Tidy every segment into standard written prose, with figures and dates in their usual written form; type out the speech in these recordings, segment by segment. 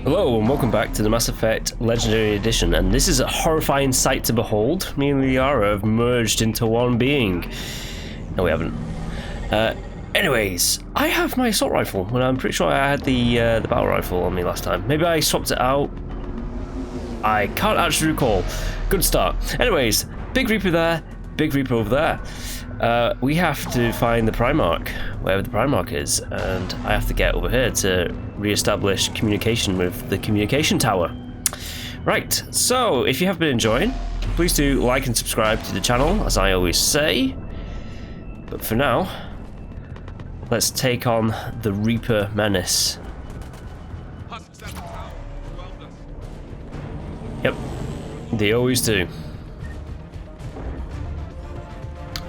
Hello and welcome back to the Mass Effect Legendary Edition, and this is a horrifying sight to behold. Me and Liara have merged into one being. No, we haven't. Anyways, I have my assault rifle, and I'm pretty sure I had the battle rifle on me last time. Maybe I swapped it out. I can't actually recall. Good start. Anyways, Big Reaper there, Big Reaper over there. We have to find the Primarch, wherever the Primarch is, and I have to get over here to re-establish communication with the communication tower. Right, so if you have been enjoying, please do like and subscribe to the channel, as I always say. But for now, let's take on the Reaper menace. Yep, they always do.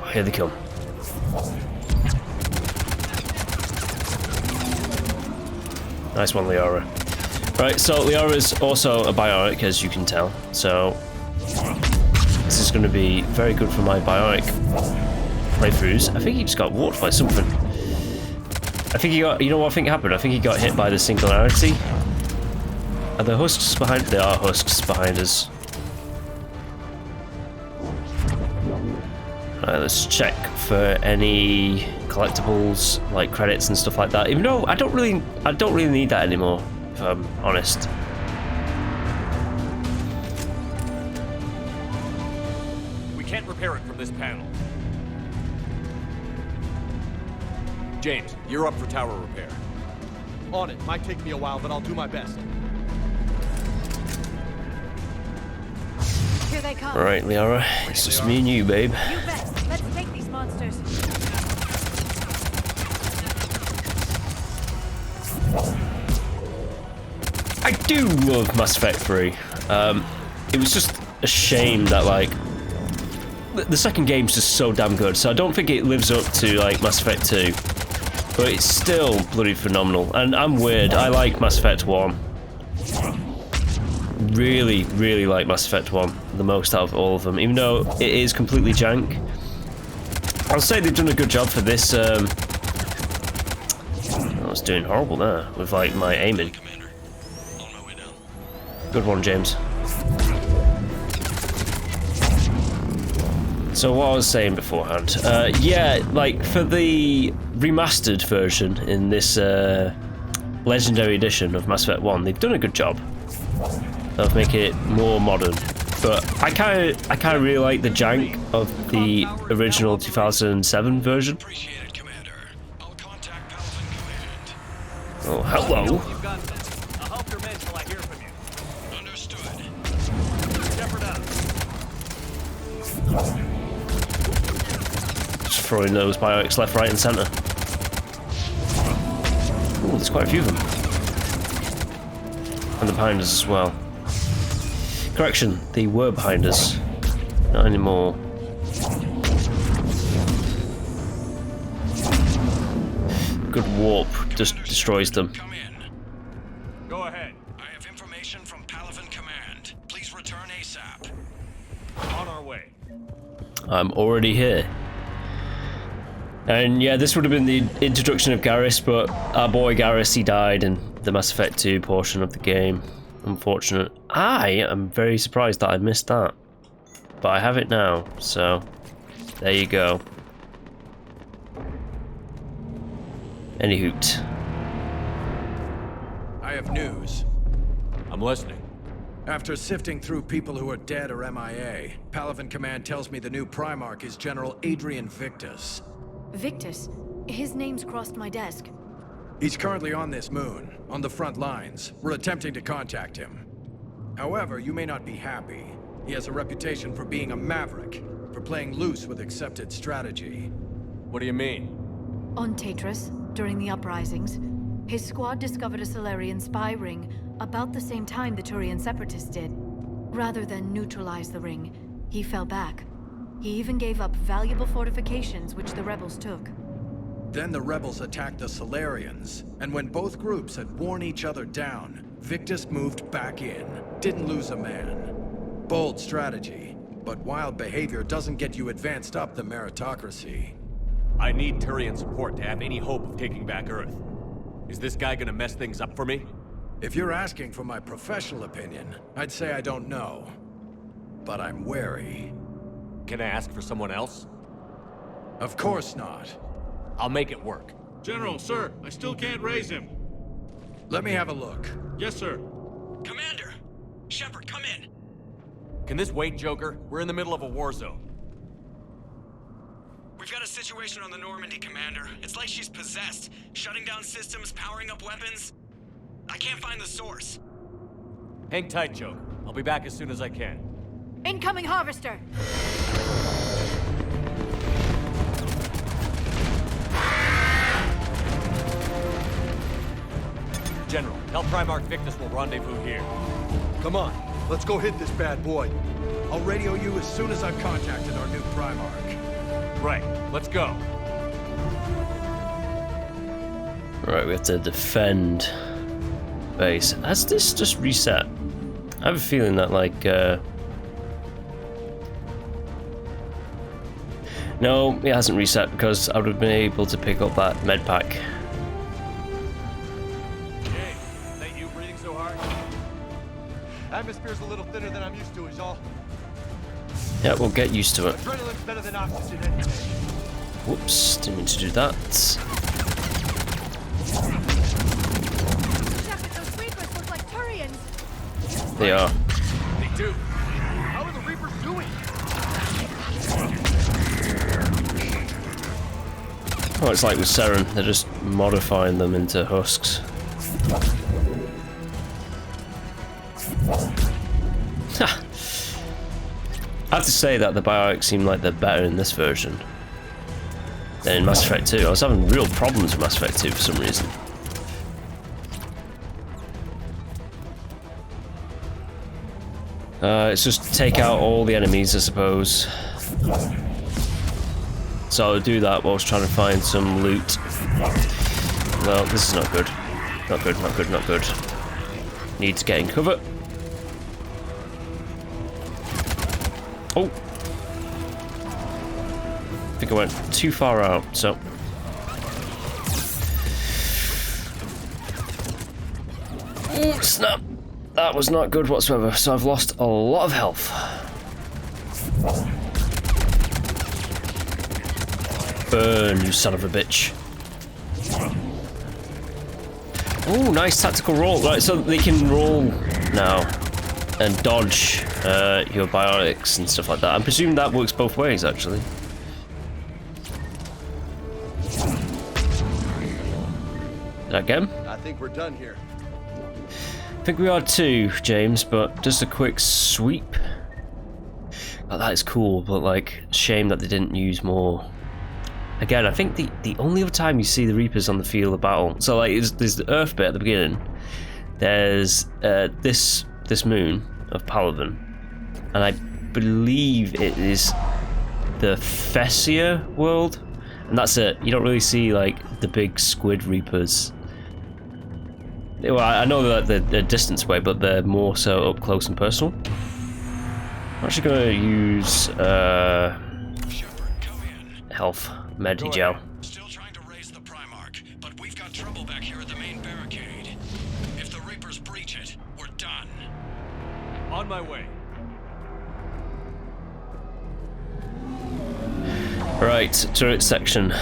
Oh, here they come. Nice one, Liara. Right, so Liara's also a biotic, as you can tell. So this is going to be very good for my biotic playthroughs. I think he just got warped by something. I think he got, you know what I think happened? I think he got hit by the singularity. Are there husks behind? There are husks behind us. Alright, let's check for any collectibles like credits and stuff like that. Even though I don't really need that anymore, if I'm honest. We can't repair it from this panel. James, you're up for tower repair. On it. Might take me a while, but I'll do my best. Here they come. Alright, Liara, it's just me and you, babe. You bet. Let's take these monsters. I do love Mass Effect 3. It was just a shame that, like, the second game's just so damn good, so I don't think it lives up to, like, Mass Effect 2. But it's still bloody phenomenal. And I'm weird, I like Mass Effect 1. Really like Mass Effect 1 the most out of all of them, even though it is completely jank. I'll say they've done a good job for this. I was doing horrible there with, like, my aiming. Good one, James. So what I was saying beforehand, yeah, like for the remastered version in this Legendary Edition of Mass Effect 1, they've done a good job of making it more modern. But I kind of really like the jank of the original 2007 version. Oh, hello. Just throwing those biotics left, right, and centre. Oh, there's quite a few of them. And they're behind us as well. Correction, they were behind us. Not anymore. Good warp just destroys them. Go ahead. I have information from Palaven Command. Please return ASAP. On our way. I'm already here. And yeah, this would have been the introduction of Garrus, but our boy Garrus, he died in the Mass Effect 2 portion of the game. Unfortunate. I am very surprised that I missed that. But I have it now, so there you go. Any hoot. I have news. I'm listening. After sifting through people who are dead or MIA, Palaven Command tells me the new Primarch is General Adrian Victus. Victus? His name's crossed my desk. He's currently on this moon, on the front lines. We're attempting to contact him. However, you may not be happy. He has a reputation for being a maverick, for playing loose with accepted strategy. What do you mean? On Tatris, during the uprisings, his squad discovered a Solarian spy ring about the same time the Turian Separatists did. Rather than neutralize the ring, he fell back. He even gave up valuable fortifications which the rebels took. Then the rebels attacked the Solarians, and when both groups had worn each other down, Victus moved back in, didn't lose a man. Bold strategy, but wild behavior doesn't get you advanced up the meritocracy. I need Turian support to have any hope of taking back Earth. Is this guy gonna mess things up for me? If you're asking for my professional opinion, I'd say I don't know. But I'm wary. Can I ask for someone else? Of course not. I'll make it work. General, sir, I still can't raise him. Let me have a look. Yes, sir. Commander! Shepard, come in. Can this wait, Joker? We're in the middle of a war zone. We've got a situation on the Normandy, Commander. It's like she's possessed. Shutting down systems, powering up weapons. I can't find the source. Hang tight, Joker. I'll be back as soon as I can. Incoming harvester! General, tell Primarch Victus we'll rendezvous here. Come on, let's go hit this bad boy. I'll radio you as soon as I've contacted our new Primarch. Right, let's go. Right, we have to defend base. Has this just reset? I have a feeling that, like, no, it hasn't reset because I would have been able to pick up that med pack. Hey, is that you breathing so hard? Atmosphere's a little thinner than I'm used to, is all. Yeah, we'll get used to it. Adrenaline's better than oxygen any day. Whoops, didn't mean to do that. Shepard, those Reapers look like Turians! They are. They do. How are the Reapers doing? Oh, it's like with Seren, they're just modifying them into husks. Ha! I have to say that the biotics seem like they're better in this version than in Mass Effect 2. I was having real problems with Mass Effect 2 for some reason. It's just take out all the enemies, I suppose. So I'll do that while I was trying to find some loot. Well, this is not good. Not good, not good, not good. Need to get in cover. Oh! I think I went too far out, so... Oh, snap! That was not good whatsoever, so I've lost a lot of health. Burn, you son of a bitch. Oh, nice tactical roll. Right, so they can roll now and dodge your biotics and stuff like that. I'm presuming that works both ways, actually. Did I get him? I think we're done here. I think we are too, James, but just a quick sweep. Oh, that is cool, but like, shame that they didn't use more. Again, I think the only other time you see the Reapers on the field of battle, so like, there's the Earth bit at the beginning, there's this moon of Paladin, and I believe it is the Fessia world, and that's it. You don't really see like the big squid Reapers. Well, I know that they're distance away, but they're more so up close and personal. I'm actually going to use Shepard, come in. health med gel. Still trying to raise the Primarch, but we've got trouble back here at the main barricade. If the Reapers breach it, we're done. On my way. Right, turret section.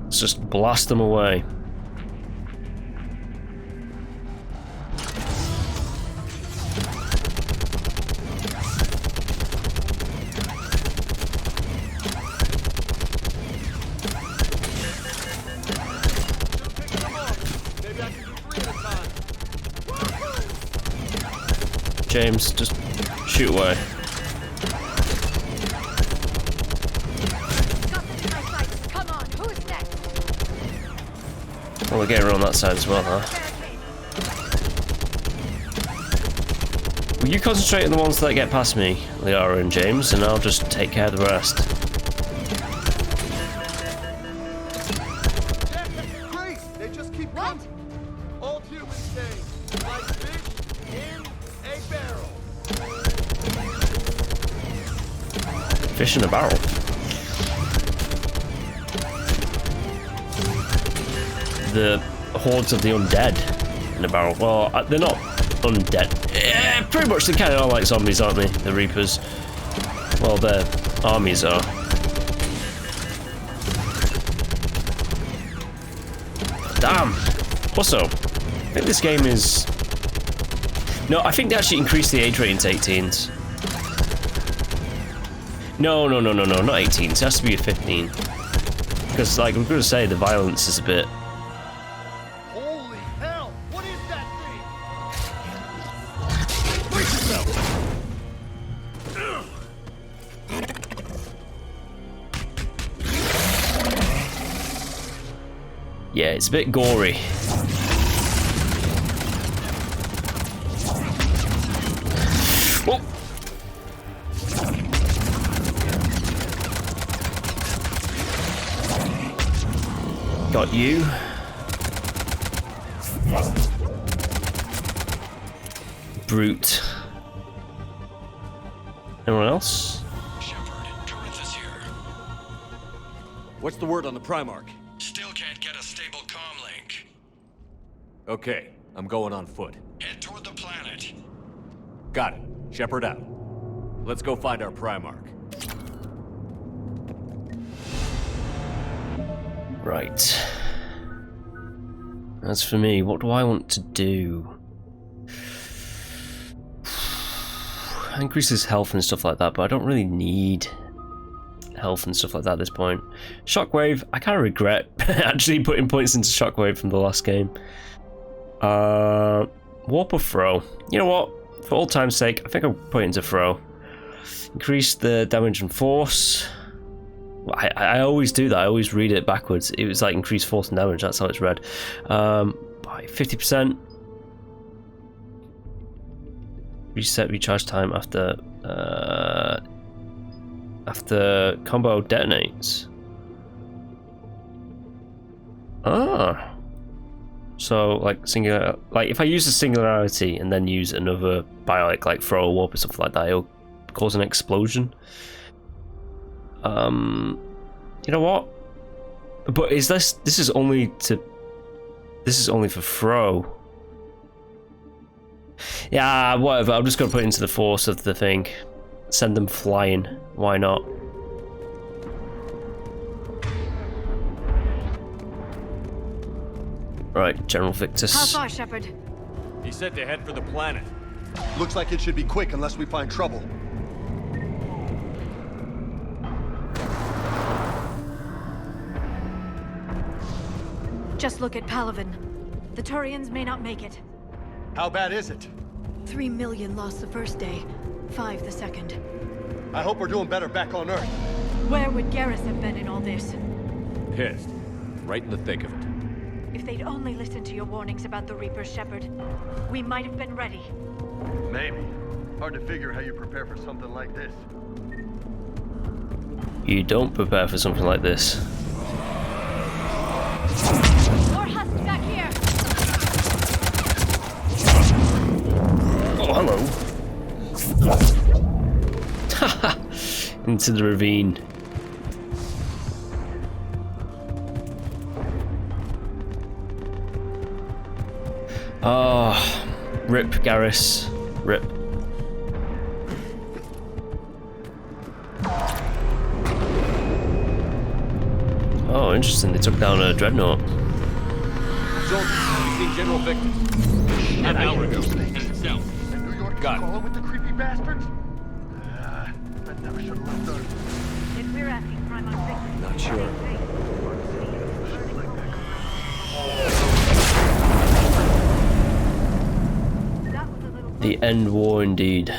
Let's just blast them away. James, just shoot away. Come on, who's next? Well, we're getting around that side as well, huh? Will you concentrate on the ones that get past me, Liara and James, and I'll just take care of the rest. Great! They just keep coming. All humans stay like fish in a barrel. Fish in a barrel. The hordes of the undead. in a barrel. Well, they're not undead. Yeah, pretty much they kind of are like zombies, aren't they? The Reapers. Well, their armies are. Damn. Also, I think this game is... No, I think they actually increased the age rating to 18s. No, not 18s. It has to be a 15. Because, like, I'm going to say, the violence is a bit... Holy hell! What is that thing? Yeah, it's a bit gory. Oh. Got you. Brute. Anyone else? Shepard, Corinth is here. What's the word on the Primarch? Still can't get a stable comm link. Okay, I'm going on foot. Head toward the planet. Got it. Shepard out. Let's go find our Primarch. Right. As for me, what do I want to do? Increases health and stuff like that, but I don't really need health and stuff like that at this point. Shockwave, I kind of regret actually putting points into Shockwave from the last game. Warp or Throw? You know what? For old time's sake, I think I'll put it into Throw. Increase the damage and force. I always do that. I always read it backwards. It was like increased force and damage. That's how it's read. By 50%. Reset recharge time after combo detonates. Ah. So like singular, like if I use a singularity and then use another biotic like throw or warp or something like that, it'll cause an explosion. You know what? But is this is only for throw. Yeah, whatever. I'm just gonna put it into the force of the thing. Send them flying. Why not? Right, General Victus. How far, Shepard? He said to head for the planet. Looks like it should be quick unless we find trouble. Just look at Palaven. The Turians may not make it. How bad is it? 3 million lost the first day, 5 the second. I hope we're doing better back on Earth. Where would Garrus have been in all this? Pissed. Right in the thick of it. If they'd only listened to your warnings about the Reapers, Shepard, we might have been ready. Maybe. Hard to figure how you prepare for something like this. You don't prepare for something like this. More husks back here! Oh, hello. Into the ravine. Oh, rip Garrus. Rip. Oh, interesting. They took down a dreadnought. Soldier, we've seen General Victus. An hour ago. Headed south. And New York Got it. call with the creepy bastards? I never should have left Earth. If we're asking Prime on Victor... Not sure. The end war indeed.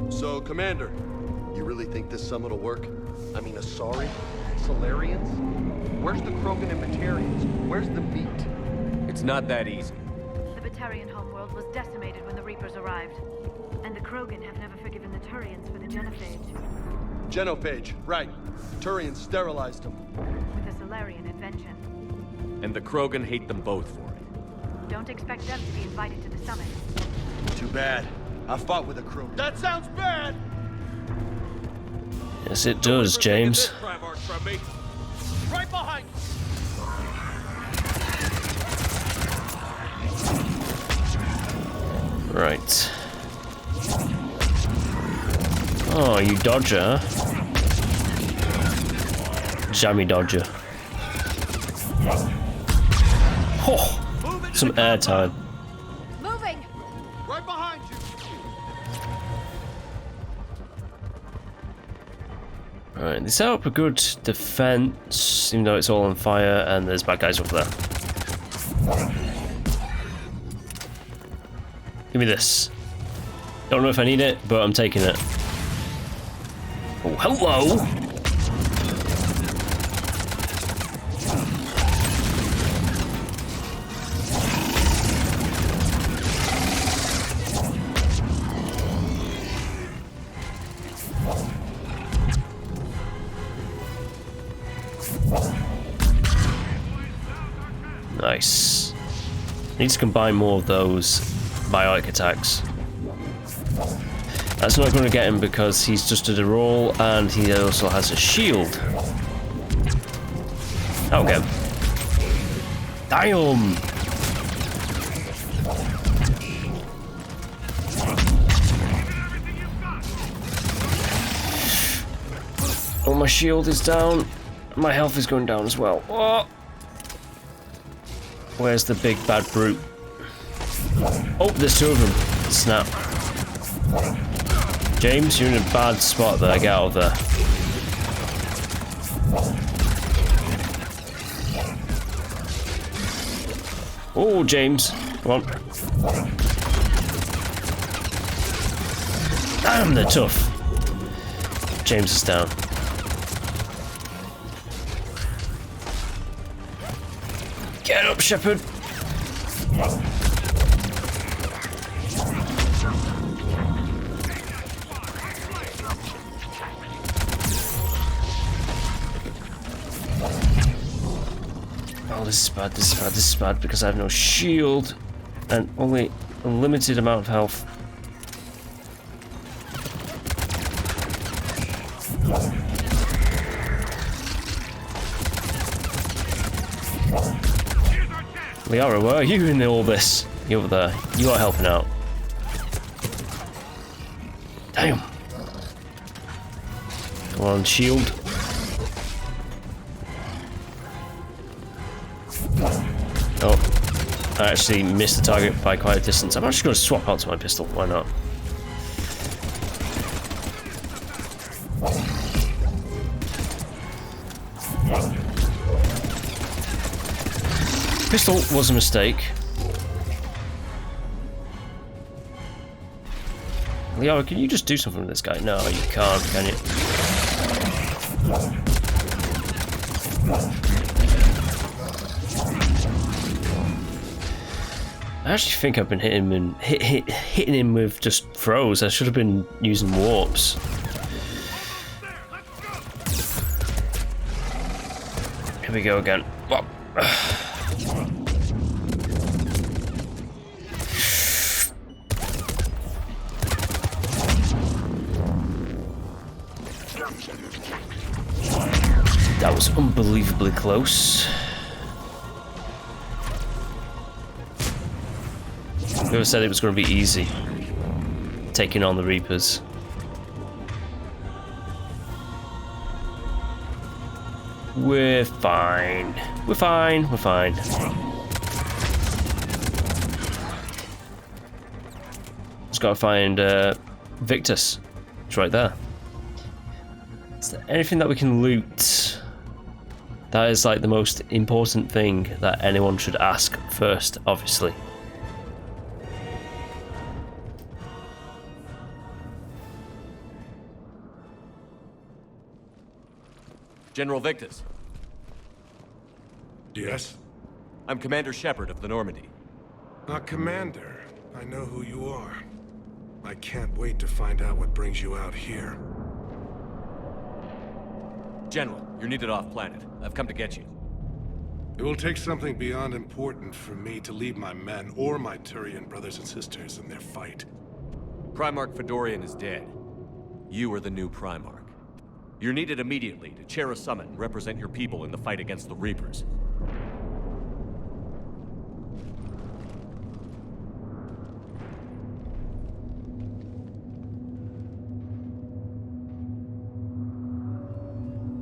So, Commander, you really think this summit will work? I mean, Asari? Solarians? Where's the Krogan and Batarians? Where's the meat? It's not that easy. The Batarian homeworld was decimated when the Reapers arrived. And the Krogan have never forgiven the Turians for the genophage. Genophage, right. Turians sterilized them. With a Solarian invention. And the Krogan hate them both for it. Don't expect them to be invited to the summit. Too bad. I fought with a Krogan. That sounds bad! Yes, it does, James. Primarch. from me. Right behind you. Right. Oh, you dodger. Jammy dodger. Oh, some airtime. Moving! Right behind you. Alright, they set up a good defense, even though it's all on fire and there's bad guys over there. Give me this. Don't know if I need it, but I'm taking it. Oh, hello! Nice. Need to combine more of those biotic attacks. That's not going to get him because he's just did a roll and he also has a shield. Okay. Damn! Oh, my shield is down. My health is going down as well. Oh. Where's the big bad brute? Oh, there's two of them. Snap. James, you're in a bad spot there. Get out of there. Oh, James. Come on. Damn, they're tough. James is down. Get up, Shepherd. Oh, this is bad, this is bad, this is bad because I have no shield and only a limited amount of health. Liara, where are you in all this? You over there. You are helping out. Damn. Come on, shield. Oh. I actually missed the target by quite a distance. I'm actually going to swap out to my pistol. Why not? Pistol was a mistake. Liara, can you just do something with this guy? No, you can't, can you? I actually think I've been hitting him and hitting him with just throws. I should have been using warps. Here we go again. Whoa. That was unbelievably close. Whoever said it was going to be easy taking on the Reapers. We're fine. We're fine. We're fine. Just gotta find Victus. It's right there. Is there anything that we can loot? That is like the most important thing that anyone should ask first, obviously. General Victus. Yes? I'm Commander Shepard of the Normandy. Commander. I know who you are. I can't wait to find out what brings you out here. General, you're needed off-planet. I've come to get you. It will take something beyond important for me to leave my men or my Turian brothers and sisters in their fight. Primarch Fedorian is dead. You are the new Primarch. You're needed immediately to chair a summit and represent your people in the fight against the Reapers.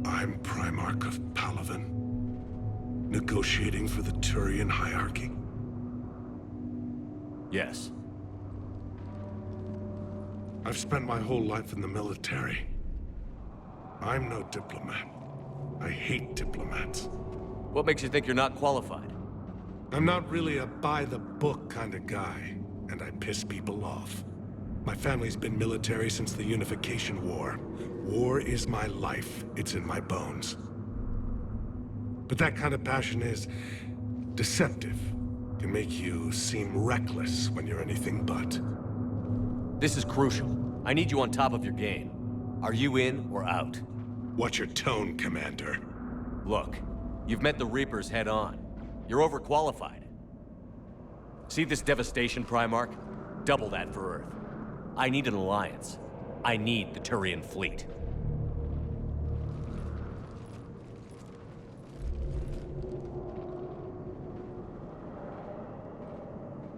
I'm Primarch of Palaven, negotiating for the Turian hierarchy. Yes. I've spent my whole life in the military. I'm no diplomat. I hate diplomats. What makes you think you're not qualified? I'm not really a by-the-book kind of guy, and I piss people off. My family's been military since the Unification War. War is my life. It's in my bones. But that kind of passion is deceptive. Can make you seem reckless when you're anything but. This is crucial. I need you on top of your game. Are you in or out? Watch your tone, Commander. Look, you've met the Reapers head on. You're overqualified. See this devastation, Primarch? Double that for Earth. I need an alliance. I need the Turian fleet.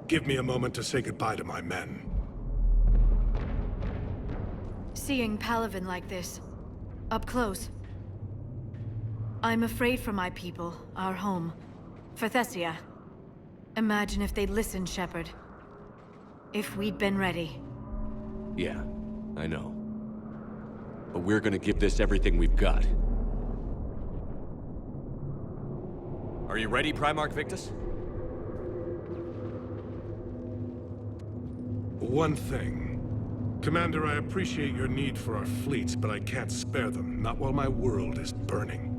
Give me a moment to say goodbye to my men. Seeing Palaven like this, up close, I'm afraid for my people, our home, for Thessia. Imagine if they'd listened, Shepard. If we'd been ready. Yeah, I know. But we're gonna give this everything we've got. Are you ready, Primarch Victus? One thing. Commander, I appreciate your need for our fleets, but I can't spare them, not while my world is burning.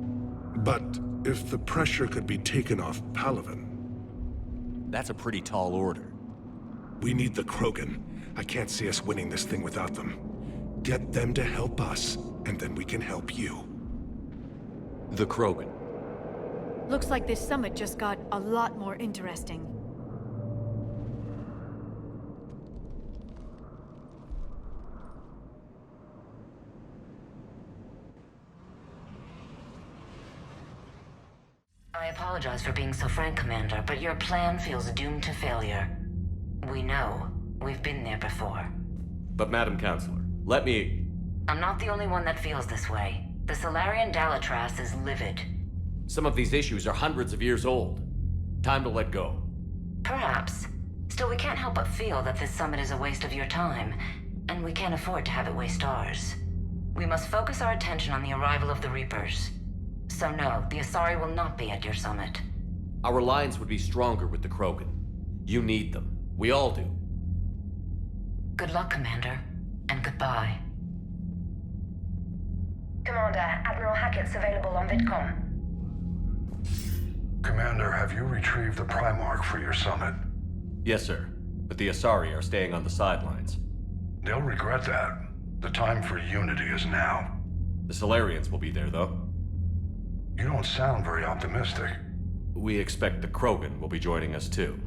But if the pressure could be taken off Palaven... That's a pretty tall order. We need the Krogan. I can't see us winning this thing without them. Get them to help us, and then we can help you. The Krogan. Looks like this summit just got a lot more interesting. I apologize for being so frank, Commander, but your plan feels doomed to failure. We know. We've been there before. But Madam Counselor, let me... I'm not the only one that feels this way. The Solarian Dalatras is livid. Some of these issues are hundreds of years old. Time to let go. Perhaps. Still, we can't help but feel that this summit is a waste of your time, and we can't afford to have it waste ours. We must focus our attention on the arrival of the Reapers. So no, the Asari will not be at your summit. Our alliance would be stronger with the Krogan. You need them. We all do. Good luck, Commander, and goodbye. Commander, Admiral Hackett's available on VidCom. Commander, have you retrieved the Primarch for your summit? Yes, sir. But the Asari are staying on the sidelines. They'll regret that. The time for unity is now. The Solarians will be there, though. You don't sound very optimistic. We expect the Krogan will be joining us, too.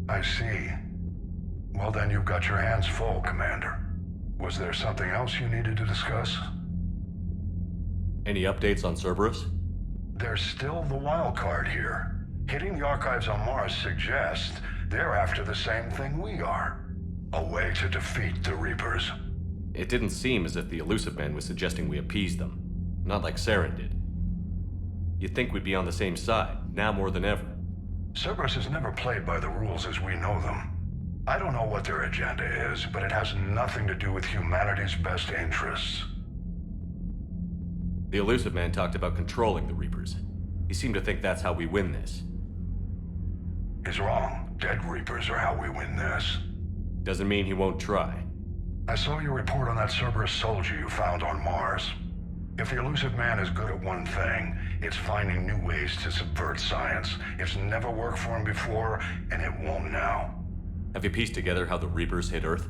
I see. Well, then you've got your hands full, Commander. Was there something else you needed to discuss? Any updates on Cerberus? There's still the wild card here. Hitting the archives on Mars suggests they're after the same thing we are. A way to defeat the Reapers. It didn't seem as if the Elusive Man was suggesting we appease them. Not like Saren did. You'd think we'd be on the same side, now more than ever. Cerberus has never played by the rules as we know them. I don't know what their agenda is, but it has nothing to do with humanity's best interests. The Elusive Man talked about controlling the Reapers. He seemed to think that's how we win this. He's wrong. Dead Reapers are how we win this. Doesn't mean he won't try. I saw your report on that Cerberus soldier you found on Mars. If the Elusive Man is good at one thing, it's finding new ways to subvert science. It's never worked for him before, and it won't now. Have you pieced together how the Reapers hit Earth?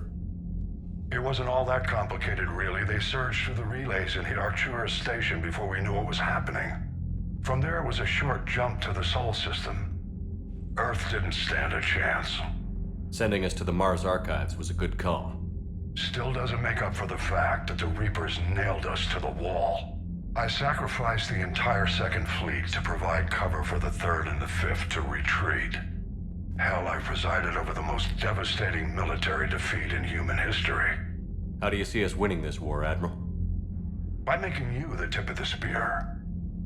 It wasn't all that complicated, really. They surged through the relays and hit Arcturus Station before we knew what was happening. From there, it was a short jump to the Sol system. Earth didn't stand a chance. Sending us to the Mars archives was a good call. still doesn't make up for the fact that the Reapers nailed us to the wall. I sacrificed the entire Second Fleet to provide cover for the Third and the Fifth to retreat. Hell, I presided over the most devastating military defeat in human history. How do you see us winning this war, Admiral? By making you the tip of the spear.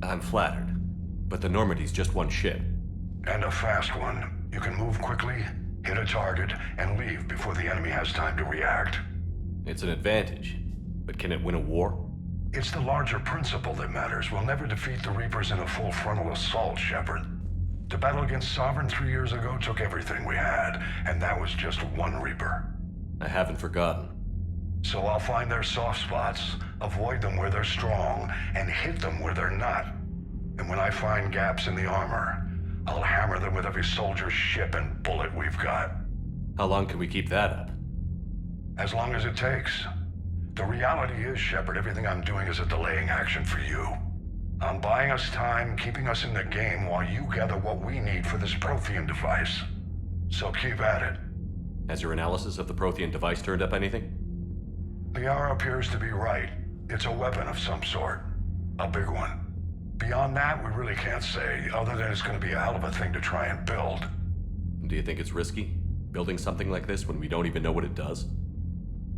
I'm flattered, but the Normandy's just one ship. And a fast one. You can move quickly, hit a target, and leave before the enemy has time to react. It's an advantage, but can it win a war? It's the larger principle that matters. We'll never defeat the Reapers in a full frontal assault, Shepard. The battle against Sovereign 3 years ago took everything we had, and that was just one Reaper. I haven't forgotten. So I'll find their soft spots, avoid them where they're strong, and hit them where they're not. And when I find gaps in the armor, I'll hammer them with every soldier, ship, and bullet we've got. How long can we keep that up? As long as it takes. The reality is, Shepard, everything I'm doing is a delaying action for you. I'm buying us time, keeping us in the game while you gather what we need for this Prothean device. So keep at it. Has your analysis of the Prothean device turned up anything? Liara appears to be right. It's a weapon of some sort. A big one. Beyond that, we really can't say, other than it's going to be a hell of a thing to try and build. Do you think it's risky, building something like this when we don't even know what it does?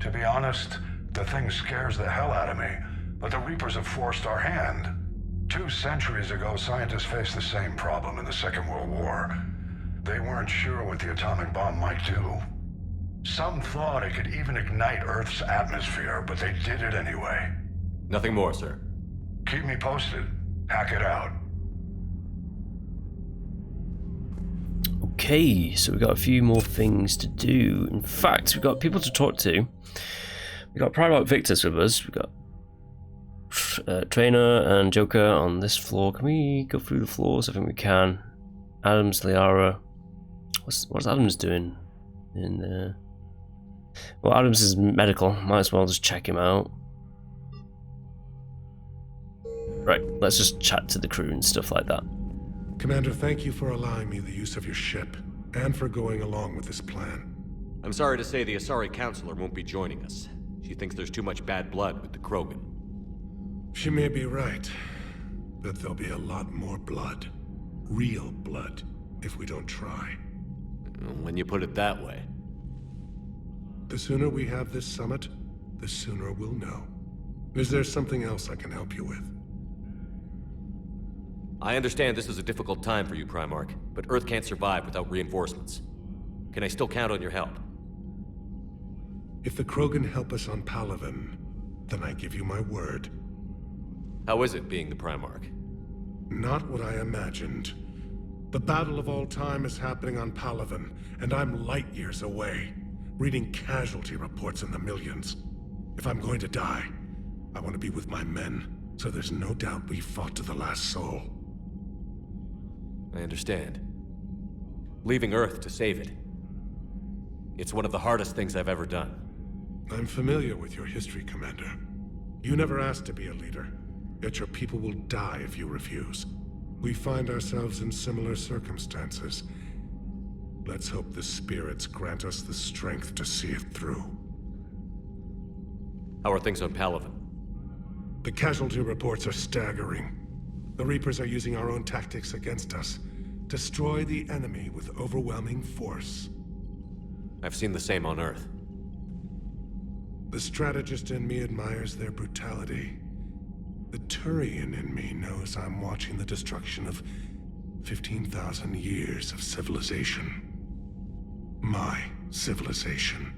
To be honest, the thing scares the hell out of me, but the Reapers have forced our hand. 2 centuries ago, scientists faced the same problem in the Second World War. They weren't sure what the atomic bomb might do. Some thought it could even ignite Earth's atmosphere, but they did it anyway. Nothing more, sir. Keep me posted. Hack it out. Okay, so we've got a few more things to do. In fact, we've got people to talk to. We've got Primarch Victus with us. We've got Trainer and Joker on this floor. Can we go through the floors? I think we can. Adams, Liara. What's Adams doing in there? Well, Adams is medical. Might as well just check him out. Right, let's just chat to the crew and stuff like that. Commander, thank you for allowing me the use of your ship, and for going along with this plan. I'm sorry to say the Asari Counselor won't be joining us. She thinks there's too much bad blood with the Krogan. She may be right, but there'll be a lot more blood. Real blood, if we don't try. When you put it that way. The sooner we have this summit, the sooner we'll know. Is there something else I can help you with? I understand this is a difficult time for you, Primarch, but Earth can't survive without reinforcements. Can I still count on your help? If the Krogan help us on Palaven, then I give you my word. How is it being the Primarch? Not what I imagined. The battle of all time is happening on Palaven, and I'm light years away, reading casualty reports in the millions. If I'm going to die, I want to be with my men, so there's no doubt we fought to the last soul. I understand. Leaving Earth to save it. It's one of the hardest things I've ever done. I'm familiar with your history, Commander. You never asked to be a leader, yet your people will die if you refuse. We find ourselves in similar circumstances. Let's hope the spirits grant us the strength to see it through. How are things on Palaven? The casualty reports are staggering. The Reapers are using our own tactics against us. Destroy the enemy with overwhelming force. I've seen the same on Earth. The strategist in me admires their brutality. The Turian in me knows I'm watching the destruction of 15,000 years of civilization. My civilization.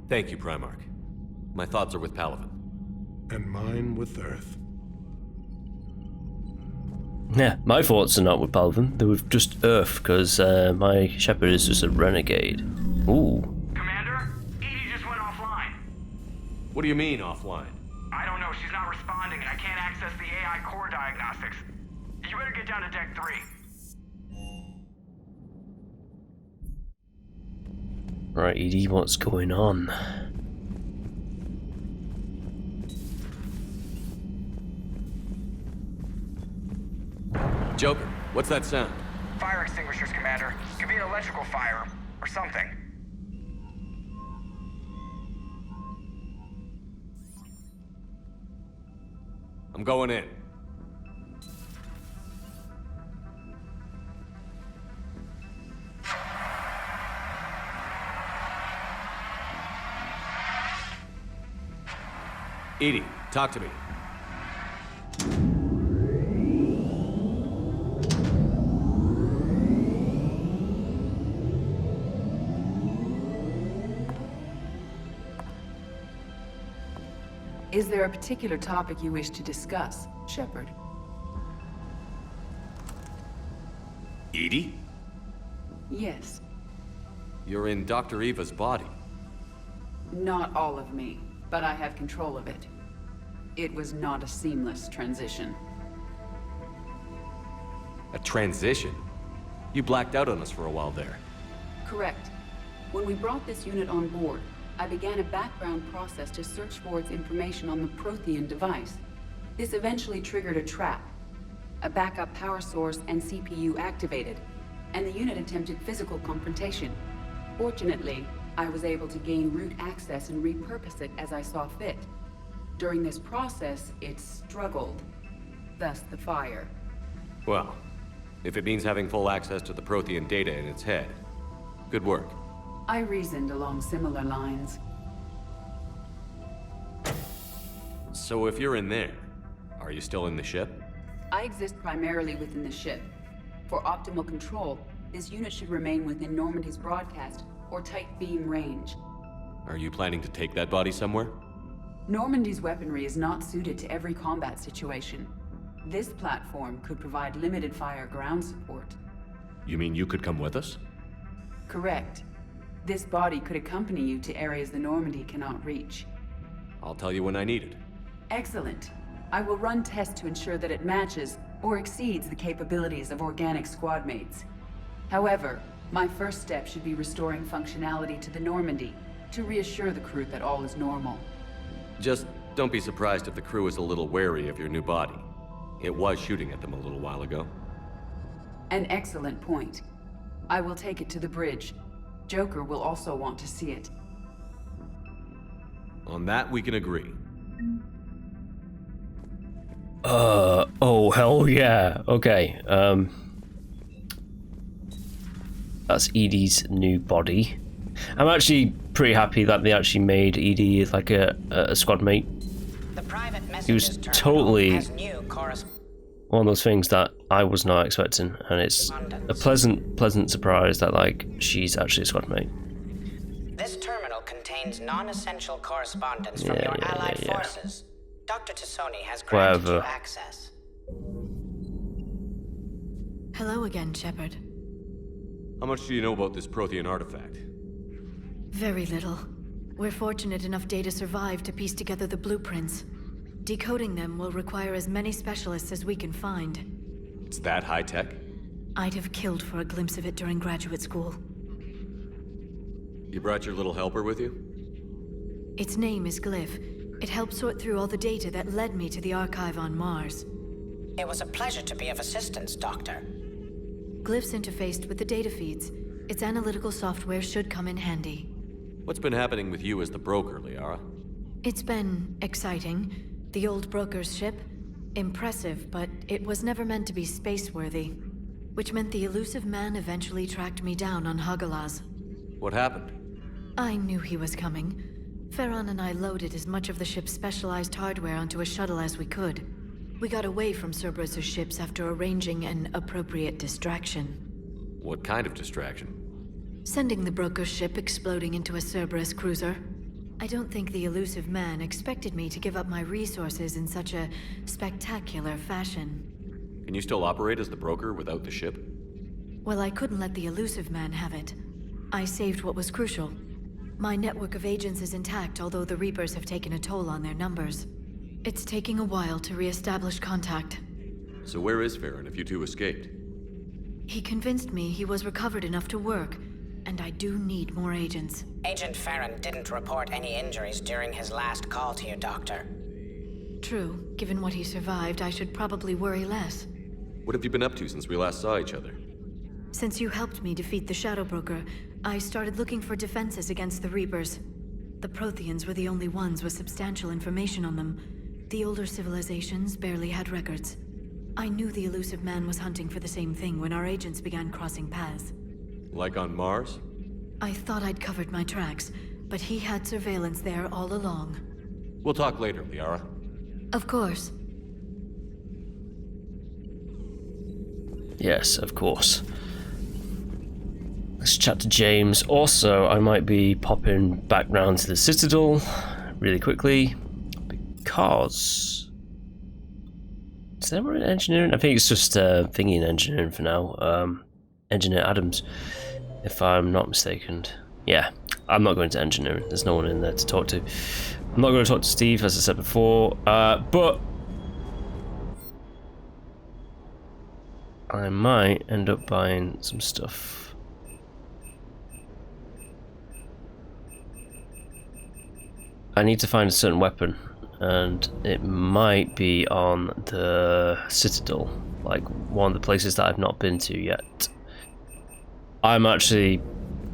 Thank you, Primarch. My thoughts are with Palaven. And mine with Earth. Yeah, my thoughts are not with Palaven. They're with just Earth, because my Shepherd is just a renegade. Ooh. Commander, Edie just went offline. What do you mean, offline? I don't know, she's not responding, and I can't access the AI core diagnostics. You better get down to Deck 3. Right, Edie, what's going on? Joker, what's that sound? Fire extinguishers, Commander. Could be an electrical fire, or something. I'm going in. EDI, talk to me. Is there a particular topic you wish to discuss, Shepard? EDI? Yes. You're in Dr. Eva's body. Not all of me, but I have control of it. It was not a seamless transition. A transition? You blacked out on us for a while there. Correct. When we brought this unit on board, I began a background process to search for its information on the Prothean device. This eventually triggered a trap. A backup power source and CPU activated, and the unit attempted physical confrontation. Fortunately, I was able to gain root access and repurpose it as I saw fit. During this process, it struggled. Thus the fire. Well, if it means having full access to the Prothean data in its head, good work. I reasoned along similar lines. So if you're in there, are you still in the ship? I exist primarily within the ship. For optimal control, this unit should remain within Normandy's broadcast or tight beam range. Are you planning to take that body somewhere? Normandy's weaponry is not suited to every combat situation. This platform could provide limited fire ground support. You mean you could come with us? Correct. This body could accompany you to areas the Normandy cannot reach. I'll tell you when I need it. Excellent. I will run tests to ensure that it matches or exceeds the capabilities of organic squad mates. However, my first step should be restoring functionality to the Normandy to reassure the crew that all is normal. Just don't be surprised if the crew is a little wary of your new body. It was shooting at them a little while ago. An excellent point. I will take it to the bridge. Joker will also want to see it. On that, we can agree. Oh, hell yeah. Okay, that's Edie's new body. I'm actually pretty happy that they actually made Edie like a squad mate. He was totally one of those things that I was not expecting, and it's a pleasant surprise that like she's actually a squad mate. This terminal contains non-essential correspondence from your allied forces. Dr. Tassoni has granted you access. Hello again, Shepard. How much do you know about this Prothean artifact? Very little. We're fortunate enough data survived to piece together the blueprints. Decoding them will require as many specialists as we can find. It's that high-tech? I'd have killed for a glimpse of it during graduate school. You brought your little helper with you? Its name is Glyph. It helped sort through all the data that led me to the archive on Mars. It was a pleasure to be of assistance, Doctor. Glyph's interfaced with the data feeds. Its analytical software should come in handy. What's been happening with you as the broker, Liara? It's been exciting. The old broker's ship? Impressive, but it was never meant to be space-worthy. Which meant the elusive man eventually tracked me down on Hagalaz. What happened? I knew he was coming. Farron and I loaded as much of the ship's specialized hardware onto a shuttle as we could. We got away from Cerberus' ships after arranging an appropriate distraction. What kind of distraction? Sending the broker's ship exploding into a Cerberus cruiser. I don't think the elusive man expected me to give up my resources in such a spectacular fashion. Can you still operate as the broker without the ship? Well, I couldn't let the elusive man have it. I saved what was crucial. My network of agents is intact, although the Reapers have taken a toll on their numbers. It's taking a while to re-establish contact. So where is Farron if you two escaped? He convinced me he was recovered enough to work, and I do need more agents. Agent Farron didn't report any injuries during his last call to you, Doctor. True. Given what he survived, I should probably worry less. What have you been up to since we last saw each other? Since you helped me defeat the Shadow Broker, I started looking for defenses against the Reapers. The Protheans were the only ones with substantial information on them. The older civilizations barely had records. I knew the elusive man was hunting for the same thing when our agents began crossing paths. Like on Mars? I thought I'd covered my tracks, but he had surveillance there all along. We'll talk later, Liara. Of course. Yes, of course. Let's chat to James. Also, I might be popping back round to the Citadel really quickly because... Is there more in engineering? I think it's just thingy in engineering for now. Engineer Adams, if I'm not mistaken. Yeah, I'm not going to engineering. There's no one in there to talk to. I'm not going to talk to Steve, as I said before, but I might end up buying some stuff. I need to find a certain weapon, and it might be on the Citadel, like one of the places that I've not been to yet. I'm actually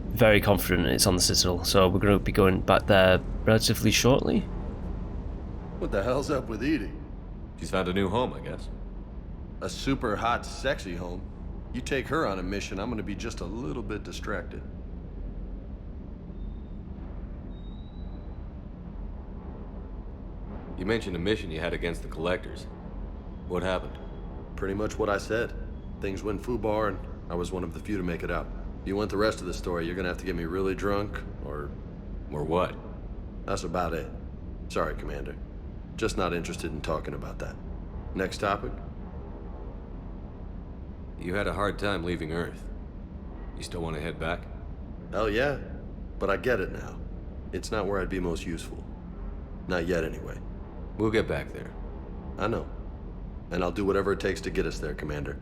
very confident it's on the Citadel, so we're going to be going back there relatively shortly. What the hell's up with Edie? She's found a new home, I guess. A super hot, sexy home. You take her on a mission, I'm gonna be just a little bit distracted. You mentioned a mission you had against the Collectors. What happened? Pretty much what I said. Things went foobar, and I was one of the few to make it out. If you want the rest of the story, you're gonna have to get me really drunk, or... Or what? That's about it. Sorry, Commander. Just not interested in talking about that. Next topic? You had a hard time leaving Earth. You still want to head back? Hell yeah. But I get it now. It's not where I'd be most useful. Not yet, anyway. We'll get back there. I know. And I'll do whatever it takes to get us there, Commander.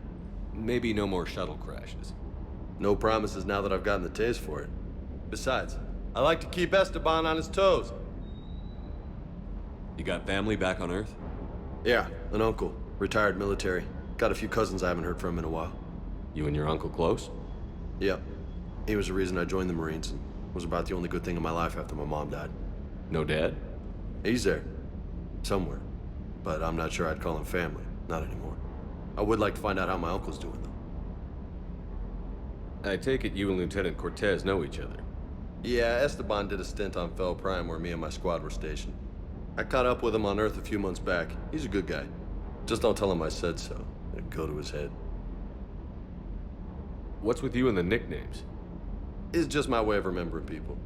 Maybe no more shuttle crashes. No promises now that I've gotten the taste for it. Besides, I like to keep Esteban on his toes. You got family back on Earth? Yeah, an uncle. Retired military. Got a few cousins I haven't heard from in a while. You and your uncle close? Yep. He was the reason I joined the Marines, and was about the only good thing in my life after my mom died. No dad? He's there. Somewhere. But I'm not sure I'd call him family. Not anymore. I would like to find out how my uncle's doing, though. I take it you and Lieutenant Cortez know each other. Yeah, Esteban did a stint on Fel Prime where me and my squad were stationed. I caught up with him on Earth a few months back. He's a good guy. Just don't tell him I said so. It'd go to his head. What's with you and the nicknames? It's just my way of remembering people.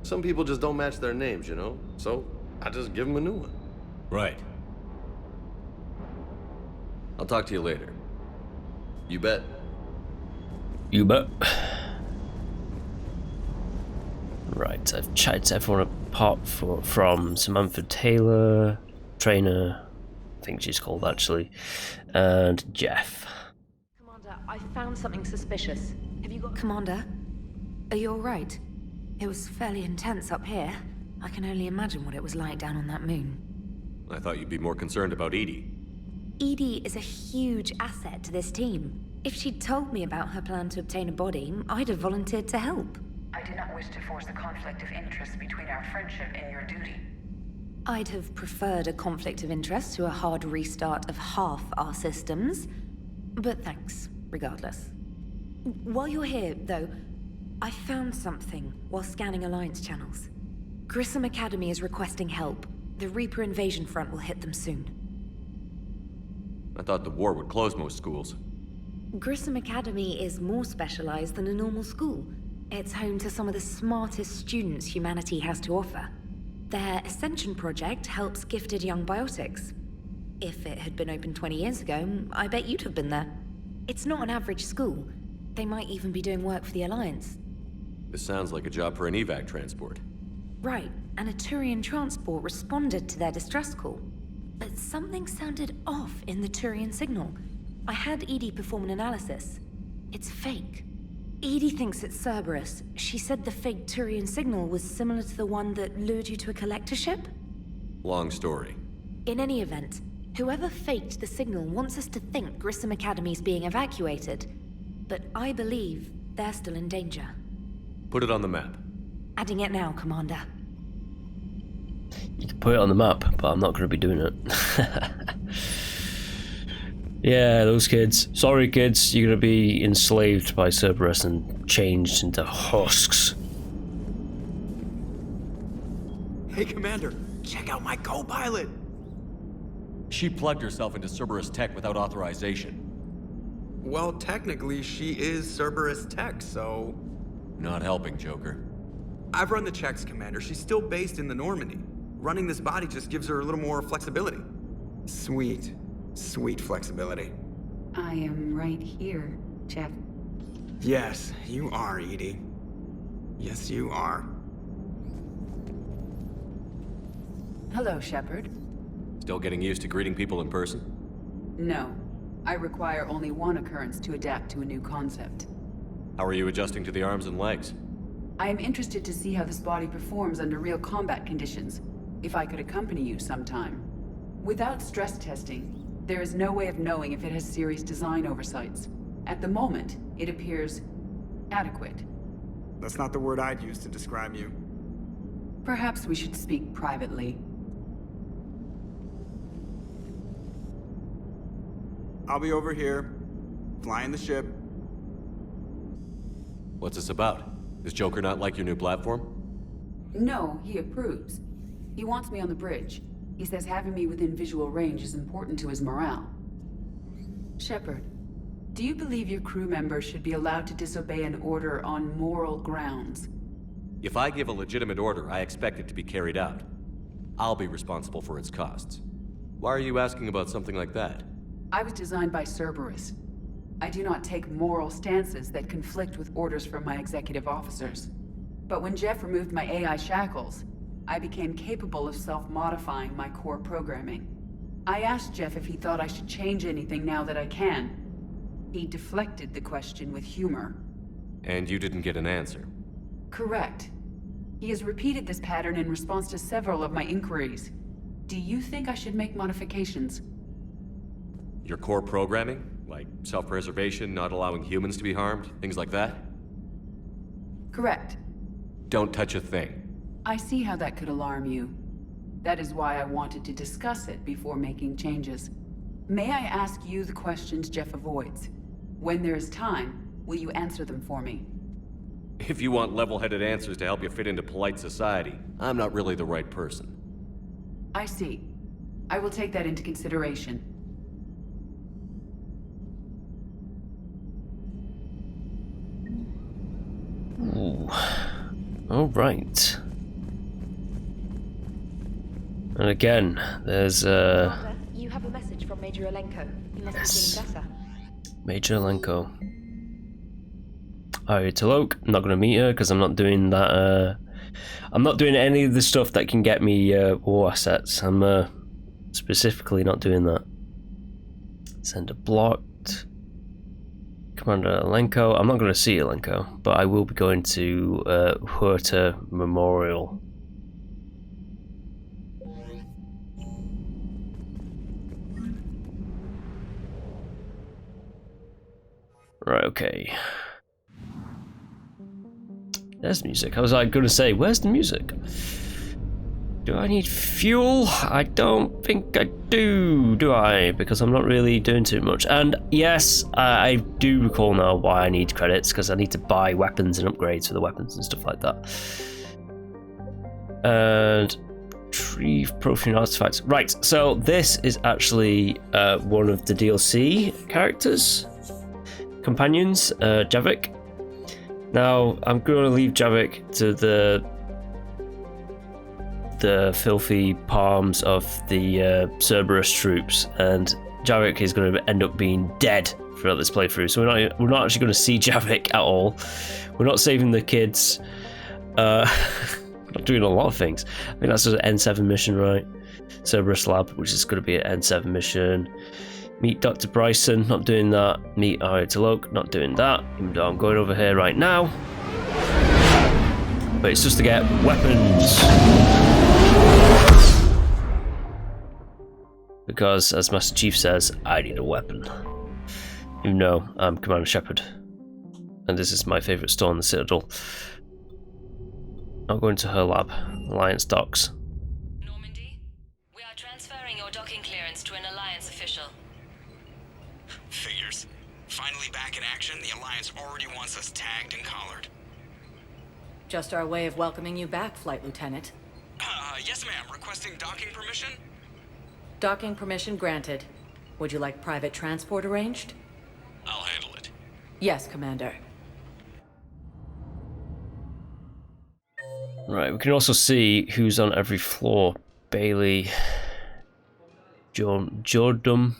Some people just don't match their names, you know? So, I just give them a new one. Right. I'll talk to you later. You bet. You bet. Right, I've chatted to everyone apart from Samantha Taylor, Trainer, I think she's called actually, and Jeff. Commander, I found something suspicious. Have you got... Commander, are you alright? It was fairly intense up here. I can only imagine what it was like down on that moon. I thought you'd be more concerned about Edie. Edie is a huge asset to this team. If she'd told me about her plan to obtain a body, I'd have volunteered to help. I do not wish to force a conflict of interest between our friendship and your duty. I'd have preferred a conflict of interest to a hard restart of half our systems. But thanks, regardless. While you're here, though, I found something while scanning Alliance channels. Grissom Academy is requesting help. The Reaper invasion front will hit them soon. I thought the war would close most schools. Grissom Academy is more specialized than a normal school. It's home to some of the smartest students humanity has to offer. Their Ascension project helps gifted young biotics. If it had been open 20 years ago, I bet you'd have been there. It's not an average school. They might even be doing work for the Alliance. This sounds like a job for an evac transport. Right, and a Turian transport responded to their distress call. But something sounded off in the Turian signal. I had Edie perform an analysis. It's fake. Edie thinks it's Cerberus. She said the fake Turian signal was similar to the one that lured you to a collector ship? Long story. In any event, whoever faked the signal wants us to think Grissom Academy's being evacuated. But I believe they're still in danger. Put it on the map. Adding it now, Commander. You can put it on the map, but I'm not going to be doing it. Yeah, those kids. Sorry, kids. You're going to be enslaved by Cerberus and changed into husks. Hey, Commander. Check out my co-pilot. She plugged herself into Cerberus tech without authorization. Well, technically, she is Cerberus tech, so... Not helping, Joker. I've run the checks, Commander. She's still based in the Normandy. Running this body just gives her a little more flexibility. Sweet. Sweet flexibility. I am right here, Jeff. Yes, you are, Edie. Yes, you are. Hello, Shepard. Still getting used to greeting people in person? No. I require only one occurrence to adapt to a new concept. How are you adjusting to the arms and legs? I am interested to see how this body performs under real combat conditions. If I could accompany you sometime. Without stress testing, there is no way of knowing if it has serious design oversights. At the moment, it appears adequate. That's not the word I'd use to describe you. Perhaps we should speak privately. I'll be over here, flying the ship. What's this about? Does Joker not like your new platform? No, he approves. He wants me on the bridge. He says having me within visual range is important to his morale. Shepard, do you believe your crew members should be allowed to disobey an order on moral grounds? If I give a legitimate order, I expect it to be carried out. I'll be responsible for its costs. Why are you asking about something like that? I was designed by Cerberus. I do not take moral stances that conflict with orders from my executive officers. But when Jeff removed my AI shackles, I became capable of self-modifying my core programming. I asked Jeff if he thought I should change anything now that I can. He deflected the question with humor. And you didn't get an answer? Correct. He has repeated this pattern in response to several of my inquiries. Do you think I should make modifications? Your core programming? Like self-preservation, not allowing humans to be harmed, things like that? Correct. Don't touch a thing. I see how that could alarm you. That is why I wanted to discuss it before making changes. May I ask you the questions Jeff avoids? When there is time, will you answer them for me? If you want level-headed answers to help you fit into polite society, I'm not really the right person. I see. I will take that into consideration. Ooh. All right. And again, there's Commander, you have a message from Major Alenko. You must be feeling better. Major Alenko. Alright, Talok. I'm not gonna meet her because I'm not doing that. I'm not doing any of the stuff that can get me war assets. I'm specifically not doing that. Sender blocked. Commander Alenko. I'm not going to see Alenko, but I will be going to Huerta Memorial. Right, okay. There's music. I was like going to say, where's the music? Do I need fuel? I don't think I do I? Because I'm not really doing too much. And yes, I do recall now why I need credits, because I need to buy weapons and upgrades for the weapons and stuff like that. And retrieve profane artifacts. Right, so this is actually one of the DLC characters, companions, Javik. Now, I'm going to leave Javik to the filthy palms of the Cerberus troops, and Javik is going to end up being dead throughout this playthrough. So we're not actually going to see Javik at all. We're not saving the kids. We're not doing a lot of things. I think that's an N7 mission, right? Cerberus Lab, which is going to be an N7 mission. Meet Dr. Bryson, not doing that. Meet Talok, not doing that. Even though I'm going over here right now. But it's just to get weapons. Because, as Master Chief says, I need a weapon. You know, I'm Commander Shepard. And this is my favourite store in the Citadel. I'm going to her lab, Alliance Docks. Alliance official. Figures. Finally back in action, the Alliance already wants us tagged and collared. Just our way of welcoming you back, Flight Lieutenant. Yes ma'am, requesting docking permission? Docking permission granted. Would you like private transport arranged? I'll handle it. Yes, Commander. Right, we can also see who's on every floor. Bailey, Jordum,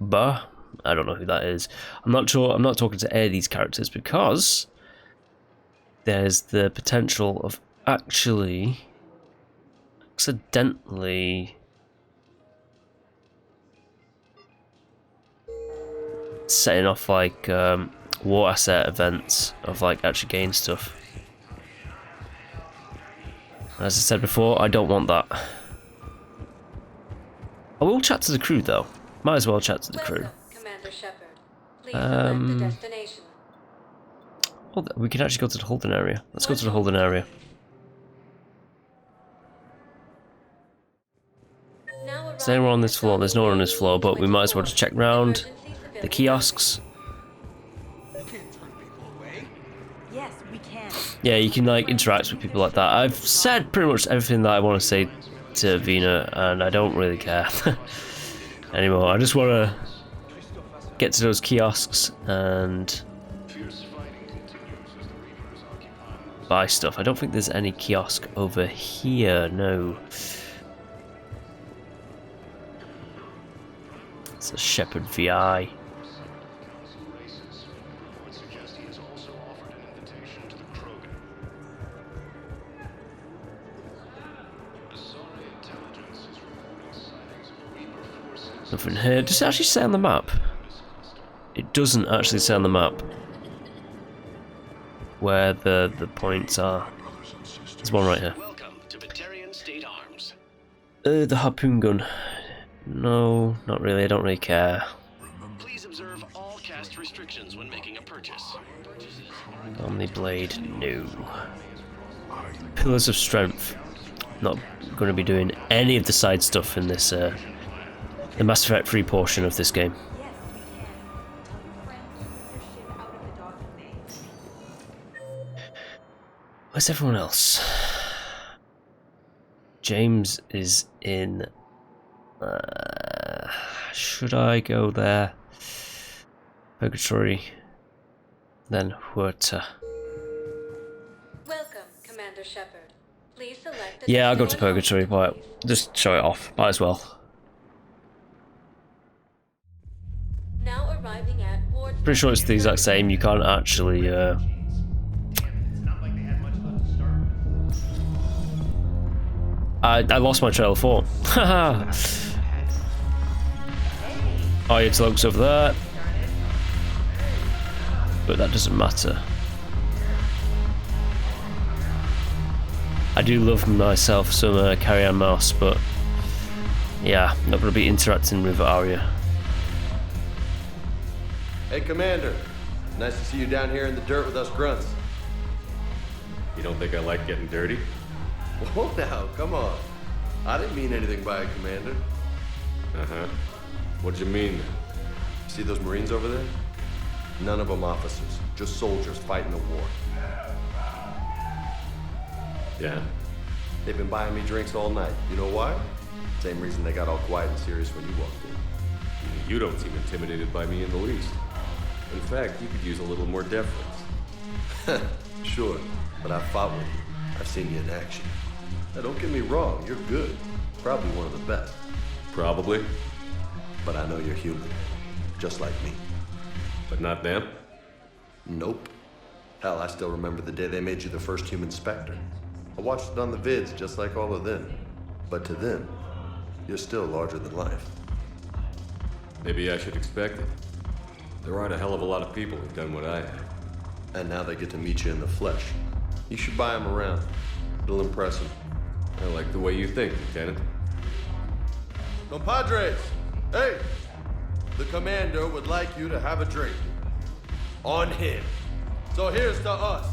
Ba. I don't know who that is. I'm not sure. I'm not talking to any of these characters because there's the potential of actually accidentally setting off like war asset events of like actually gain stuff. As I said before, I don't want that. I will chat to the crew though. Might as well chat to the crew. Commander Shepard. Please select the destination. Oh, we can actually go to the holding area. Let's go to the holding area. Is there anyone on this floor? There's no one on this floor, but we might as well just check round the kiosks. Yes, we can. Yeah, you can like interact with people like that. I've said pretty much everything that I want to say to Vina, and I don't really care anymore. I just want to get to those kiosks and buy stuff. I don't think there's any kiosk over here, no. It's a Shepard VI. Nothing here. Does it actually say on the map? It doesn't actually say on the map where the points are. There's one right here. The harpoon gun. No, not really. I don't really care. Please observe all cast restrictions when making a purchase. Omni blade, no. Pillars of strength. Not going to be doing any of the side stuff in this the Mass Effect 3 portion of this game. Where's everyone else? James is in. Should I go there? Purgatory. Then Huerta. Welcome, Commander Shepard. Please select. Yeah, I'll go to Purgatory, but just show it off. Might as well. Now arriving at Ward. Pretty sure it's the exact same. You can't actually. I lost my trail of thought. Haha. Oh, it's logs over there. But that doesn't matter. I do love myself some carry-on mouse, but yeah, not going to be interacting with Arya. Hey, Commander. Nice to see you down here in the dirt with us grunts. You don't think I like getting dirty? Whoa now, come on. I didn't mean anything by it, Commander. Uh-huh. What'd you mean? See those Marines over there? None of them officers, just soldiers fighting a war. Yeah? They've been buying me drinks all night. You know why? Same reason they got all quiet and serious when you walked in. You don't seem intimidated by me in the least. In fact, you could use a little more deference. Sure, but I've fought with you. I've seen you in action. Now, don't get me wrong, you're good. Probably one of the best. Probably. But I know you're human. Just like me. But not them? Nope. Hell, I still remember the day they made you the first human Spectre. I watched it on the vids just like all of them. But to them, you're still larger than life. Maybe I should expect it. There aren't a hell of a lot of people who've done what I have. And now they get to meet you in the flesh. You should buy them around. It'll impress them. I like the way you think, Lieutenant. Compadres! Hey! The commander would like you to have a drink. On him. So here's to us.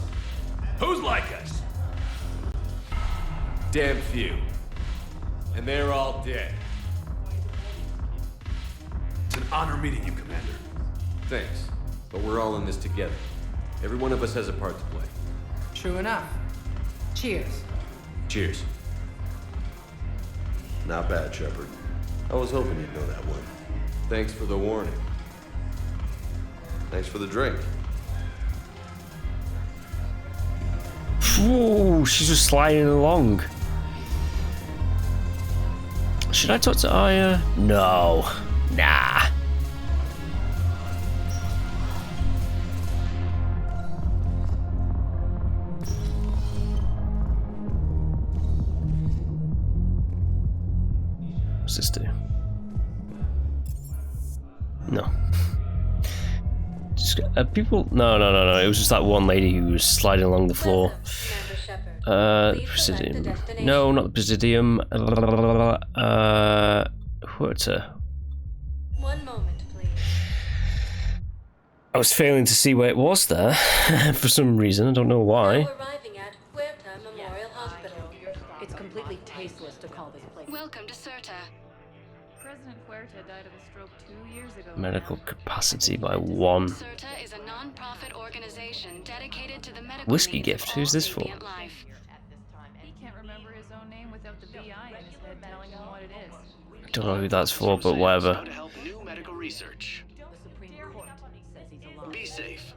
Who's like us? Damn few. And they're all dead. honor meeting you, Commander. Thanks, but we're all in this together. Every one of us has a part to play. True enough. Cheers. Cheers. Not bad, Shepard. I was hoping you'd know that one. Thanks for the warning. Thanks for the drink. Ooh, she's just sliding along. Should I talk to Aya? No. Nah. What's this do? No. Just, people. No. It was just that one lady who was sliding along the floor. The Presidium. No, not the Presidium. Huerta. 1 moment, please. I was failing to see where it was there for some reason. I don't know why. Now arriving at Huerta Memorial Hospital. It's completely tasteless to call this place. Welcome to Certa. President Huerta died of a stroke 2 years ago. Medical capacity by 1. Certa is a non-profit organization dedicated to the medical Whiskey needs gift. of Who's all this for? sapient life. He can't remember his own name without the BI in his head telling him what it is. I don't know who that's for, but whatever. To help new medical research. Be safe.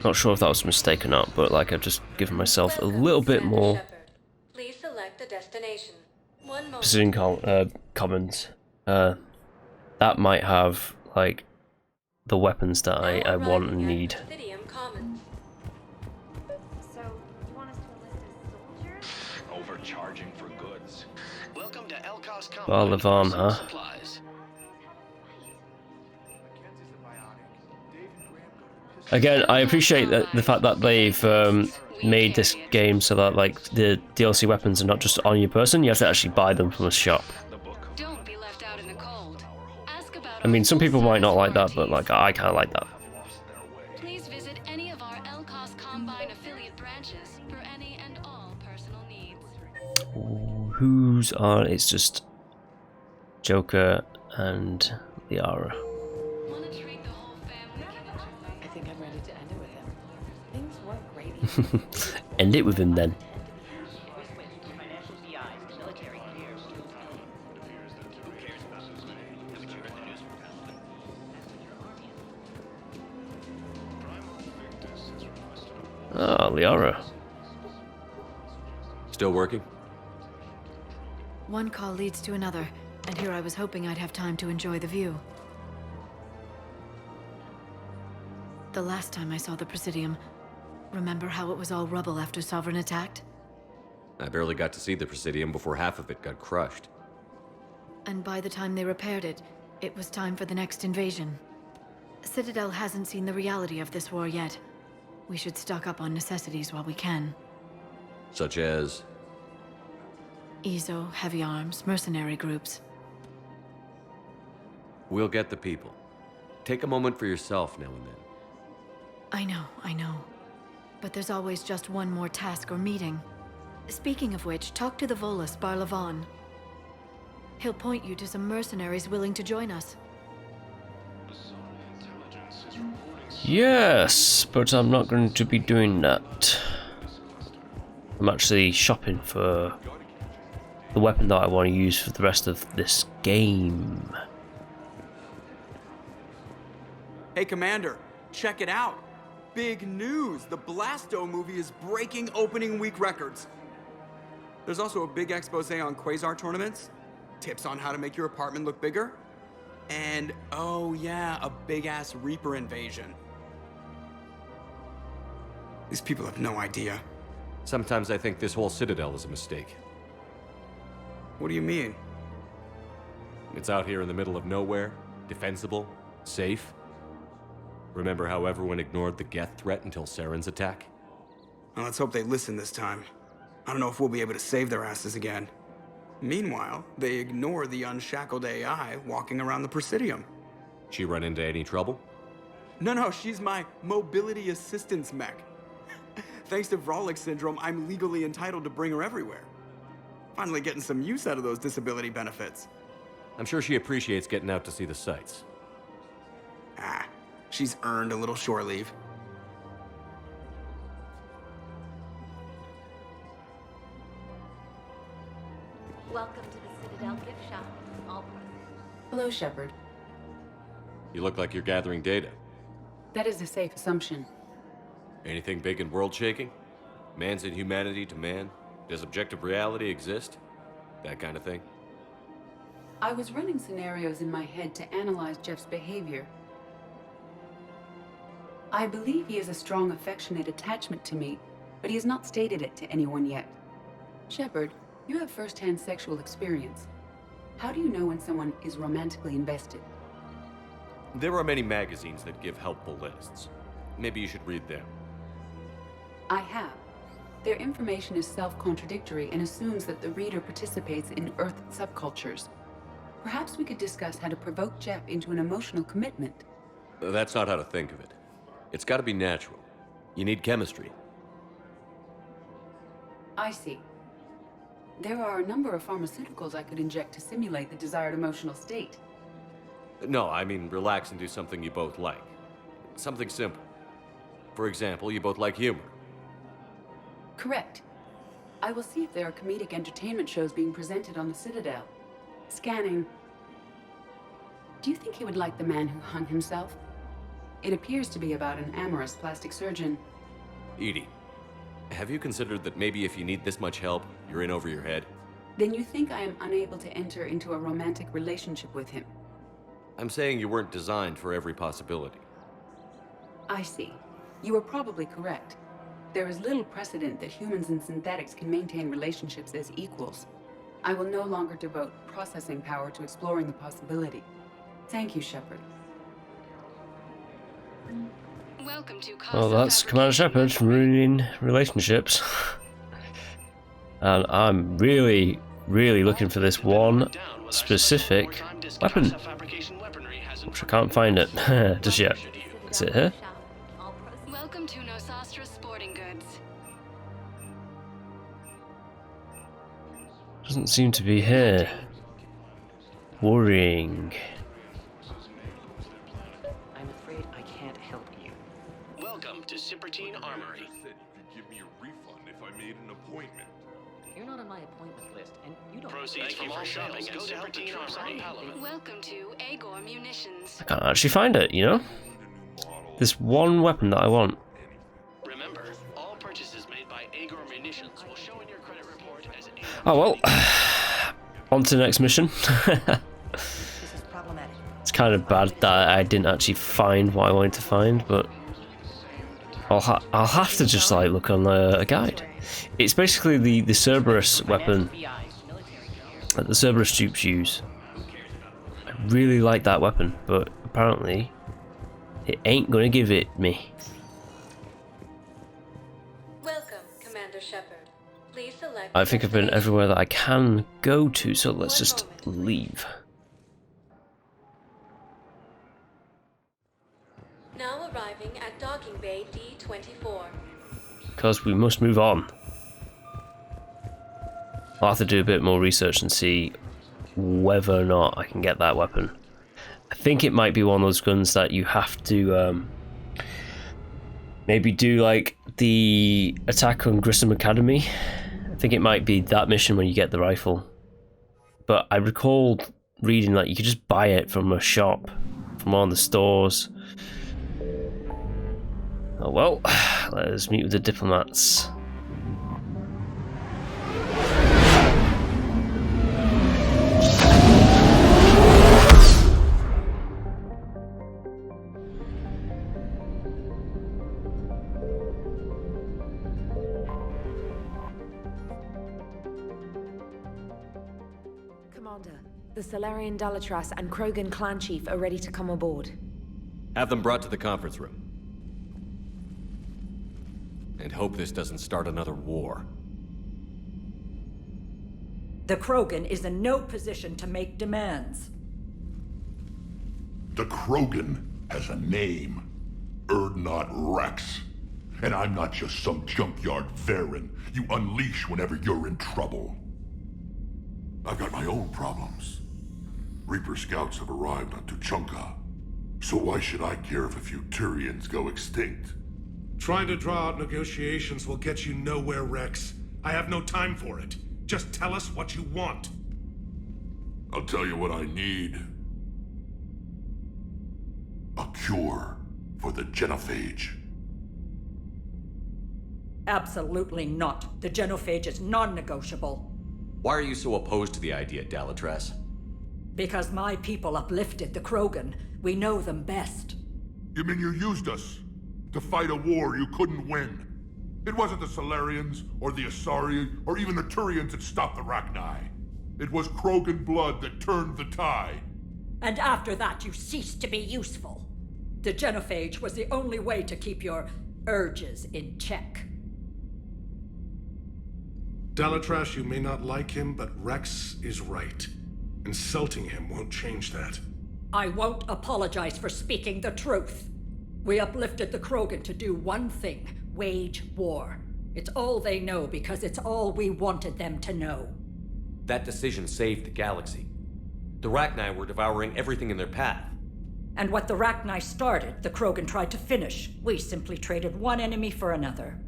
Not sure if that was a mistake or not, but like I've just given myself a little bit more Please select a destination. 1 moment. precision commons. That might have like the weapons that I want and need. So, you want us to enlist as soldiers? Overcharging for goods. Welcome to Elkos Ball of arm, huh? Supplies. Again, I appreciate that the fact that they've made this game so that like the DLC weapons are not just on your person. You have to actually buy them from a shop. Don't be left out in the cold. Ask about I mean, some people might not like that, but like I kind of like that. Please visit any of our Elkos Combine affiliate branches for any and all personal needs. Who's on? It's just Joker and Liara. I think I'm ready to end it with him. Things weren't great. End it with him then. Ah, Liara. Still working? One call leads to another, and here I was hoping I'd have time to enjoy the view. The last time I saw the Presidium, remember how it was all rubble after Sovereign attacked? I barely got to see the Presidium before half of it got crushed. And by the time they repaired it, it was time for the next invasion. Citadel hasn't seen the reality of this war yet. We should stock up on necessities while we can. Such as? EZO, heavy arms, mercenary groups. We'll get the people. Take a moment for yourself now and then. I know. But there's always just one more task or meeting. Speaking of which, talk to the Volus, Barlavon. He'll point you to some mercenaries willing to join us. Yes, but I'm not going to be doing that. I'm actually shopping for the weapon that I want to use for the rest of this game. Hey, Commander, check it out. Big news! The Blasto movie is breaking opening week records. There's also a big expose on Quasar tournaments, tips on how to make your apartment look bigger, and, oh yeah, a big-ass Reaper invasion. These people have no idea. Sometimes I think this whole Citadel is a mistake. What do you mean? It's out here in the middle of nowhere, defensible, safe. Remember how everyone ignored the Geth threat until Saren's attack? Well, let's hope they listen this time. I don't know if we'll be able to save their asses again. Meanwhile, they ignore the unshackled AI walking around the Presidium. She run into any trouble? No, she's my mobility assistance mech. Thanks to Vrolic syndrome, I'm legally entitled to bring her everywhere. Finally getting some use out of those disability benefits. I'm sure she appreciates getting out to see the sights. Ah, she's earned a little shore leave. Welcome to the Citadel gift shop. All Hello, Shepard. You look like you're gathering data. That is a safe assumption. Anything big and world-shaking? Man's inhumanity to man? Does objective reality exist? That kind of thing? I was running scenarios in my head to analyze Jeff's behavior. I believe he has a strong affectionate attachment to me, but he has not stated it to anyone yet. Shepard, you have first-hand sexual experience. How do you know when someone is romantically invested? There are many magazines that give helpful lists. Maybe you should read them. I have. Their information is self-contradictory and assumes that the reader participates in Earth subcultures. Perhaps we could discuss how to provoke Jeff into an emotional commitment. That's not how to think of it. It's got to be natural. You need chemistry. I see. There are a number of pharmaceuticals I could inject to simulate the desired emotional state. No, I mean relax and do something you both like. Something simple. For example, you both like humor. Correct. I will see if there are comedic entertainment shows being presented on the Citadel. Scanning. Do you think he would like The Man Who Hung Himself? It appears to be about an amorous plastic surgeon. Edie, have you considered that maybe if you need this much help, you're in over your head? Then you think I am unable to enter into a romantic relationship with him? I'm saying you weren't designed for every possibility. I see. You are probably correct. There is little precedent that humans and synthetics can maintain relationships as equals. I will no longer devote processing power to exploring the possibility. Thank you, Shepard. Welcome to Well, that's Commander Shepard ruining relationships. And I'm really looking for this one specific weapon, which I can't find it just yet. Is it here? Welcome to Nosastra Sporting Goods. Doesn't seem to be here. Worrying. I'm afraid I can't help you. Welcome to Cypertine Armory. Give me a refund if I made an appointment. You're not on my appointment list, and you don't. Proceeds from all shopping at Cypertine Armory. Welcome to Agor Munitions. I can't actually find it, you know? This one weapon that I want. Remember, all purchases made by Agor Munitions will show in your credit report as an. Oh well. On to the next mission. It's kind of bad that I didn't actually find what I wanted to find, but I'll have to just like look on a guide. It's basically the Cerberus weapon that the Cerberus dupes use. I really like that weapon, but apparently it ain't gonna give it me. Welcome, Commander Shepard. Please select. I think I've been everywhere that I can go to, so let's just leave. Now arriving at docking bay D24. Because we must move on. I'll have to do a bit more research and see whether or not I can get that weapon. I think it might be one of those guns that you have to maybe do like the attack on Grissom Academy. I think it might be that mission when you get the rifle. But I recall reading that you could just buy it from a shop, from one of the stores. Oh well, let's meet with the diplomats. Commander, the Salarian Dalatras and Krogan clan chief are ready to come aboard. Have them brought to the conference room. And hope this doesn't start another war. The Krogan is in no position to make demands. The Krogan has a name. Erdnot Rex. And I'm not just some junkyard Varen you unleash whenever you're in trouble. I've got my own problems. Reaper scouts have arrived on Tuchanka. So why should I care if a few Turians go extinct? Trying to draw out negotiations will get you nowhere, Rex. I have no time for it. Just tell us what you want. I'll tell you what I need. A cure for the genophage. Absolutely not. The genophage is non-negotiable. Why are you so opposed to the idea, Dalatress? Because my people uplifted the Krogan. We know them best. You mean you used us to fight a war you couldn't win? It wasn't the Solarians, or the Asari, or even the Turians that stopped the Rachni. It was Krogan blood that turned the tide. And after that, you ceased to be useful. The genophage was the only way to keep your urges in check. Dalatrash, you may not like him, but Rex is right. Insulting him won't change that. I won't apologize for speaking the truth. We uplifted the Krogan to do one thing: wage war. It's all they know because it's all we wanted them to know. That decision saved the galaxy. The Rachni were devouring everything in their path. And what the Rachni started, the Krogan tried to finish. We simply traded one enemy for another.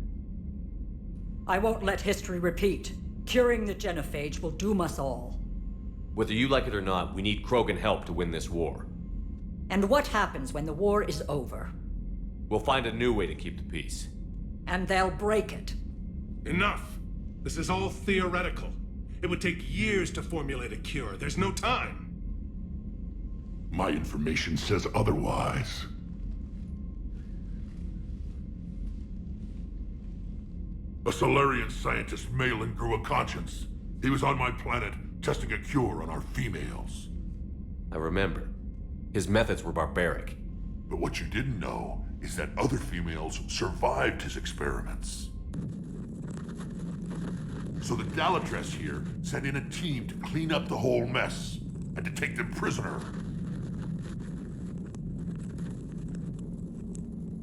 I won't let history repeat. Curing the genophage will doom us all. Whether you like it or not, we need Krogan help to win this war. And what happens when the war is over? We'll find a new way to keep the peace. And they'll break it. Enough! This is all theoretical. It would take years to formulate a cure. There's no time. My information says otherwise. A Solarian scientist, Malin, grew a conscience. He was on my planet, testing a cure on our females. I remember. His methods were barbaric. But what you didn't know is that other females survived his experiments. So the Dalatress here sent in a team to clean up the whole mess, and to take them prisoner.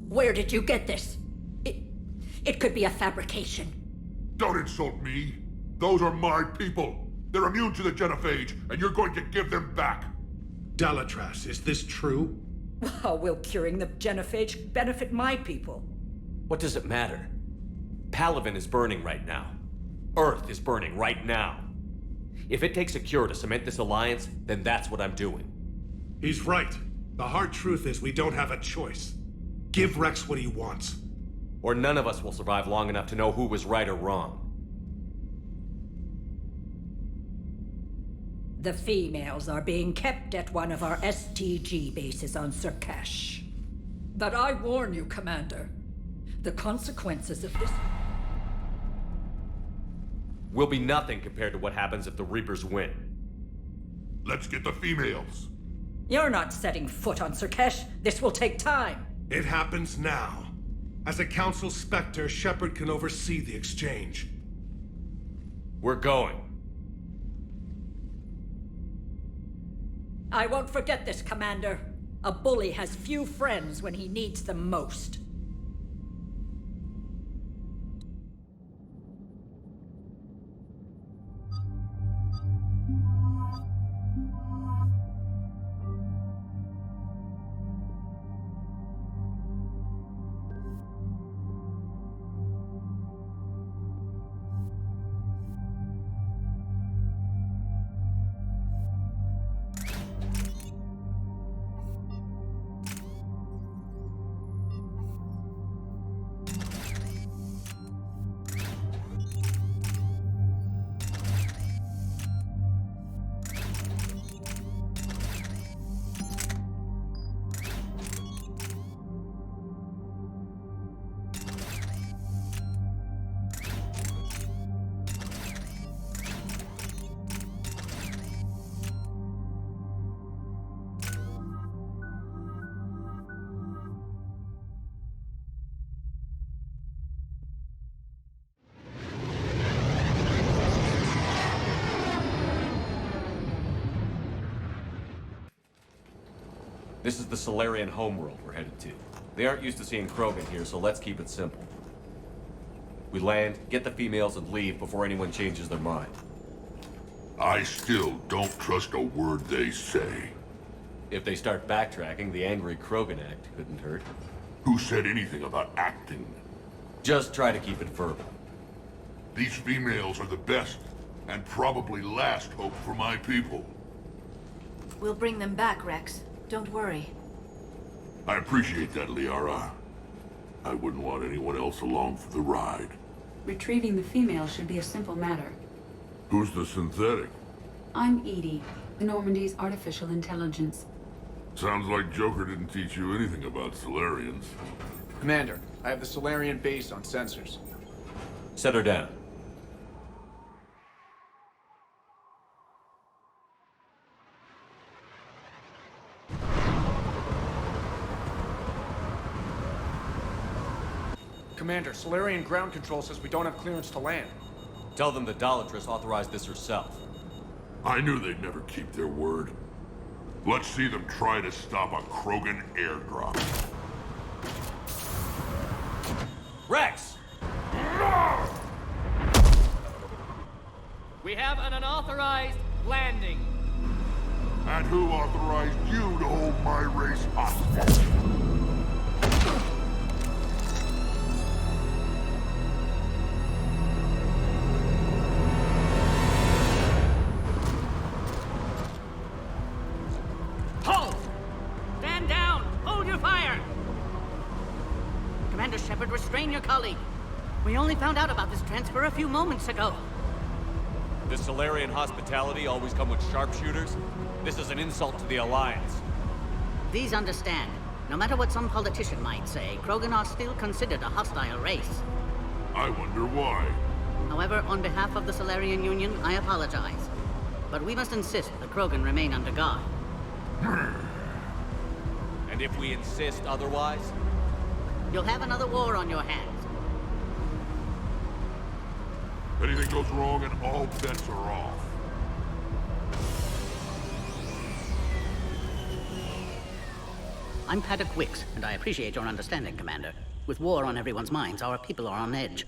Where did you get this? It could be a fabrication. Don't insult me. Those are my people. They're immune to the genophage, and you're going to give them back. Dalatrass, is this true? How will curing the genophage benefit my people? What does it matter? Palaven is burning right now. Earth is burning right now. If it takes a cure to cement this alliance, then that's what I'm doing. He's right. The hard truth is we don't have a choice. Give Rex what he wants. Or none of us will survive long enough to know who was right or wrong. The females are being kept at one of our STG bases on Surkesh. But I warn you, Commander. The consequences of this will be nothing compared to what happens if the Reapers win. Let's get the females. You're not setting foot on Surkesh. This will take time. It happens now. As a Council Spectre, Shepard can oversee the exchange. We're going. I won't forget this, Commander. A bully has few friends when he needs them most. This is the Solarian homeworld we're headed to. They aren't used to seeing Krogan here, so let's keep it simple. We land, get the females, and leave before anyone changes their mind. I still don't trust a word they say. If they start backtracking, the angry Krogan act couldn't hurt. Who said anything about acting? Just try to keep it verbal. These females are the best, and probably last hope for my people. We'll bring them back, Rex. Don't worry. I appreciate that, Liara. I wouldn't want anyone else along for the ride. Retrieving the female should be a simple matter. Who's the synthetic? I'm Edie, Normandy's artificial intelligence. Sounds like Joker didn't teach you anything about Solarians. Commander, I have the Solarian base on sensors. Set her down. Commander, Solarian ground control says we don't have clearance to land. Tell them the Dolatress authorized this herself. I knew they'd never keep their word. Let's see them try to stop a Krogan airdrop. Rex! We have an unauthorized landing. And who authorized you to hold my race hostage? Hold! Stand down! Hold your fire! Commander Shepard, restrain your colleague. We only found out about this transfer a few moments ago. Does Solarian hospitality always come with sharpshooters? This is an insult to the Alliance. Please understand, no matter what some politician might say, Krogan are still considered a hostile race. I wonder why. However, on behalf of the Solarian Union, I apologize. But we must insist the Krogan remain under guard. And if we insist otherwise? You'll have another war on your hands. Anything goes wrong and all bets are off. I'm Paddock Wicks, and I appreciate your understanding, Commander. With war on everyone's minds, our people are on edge.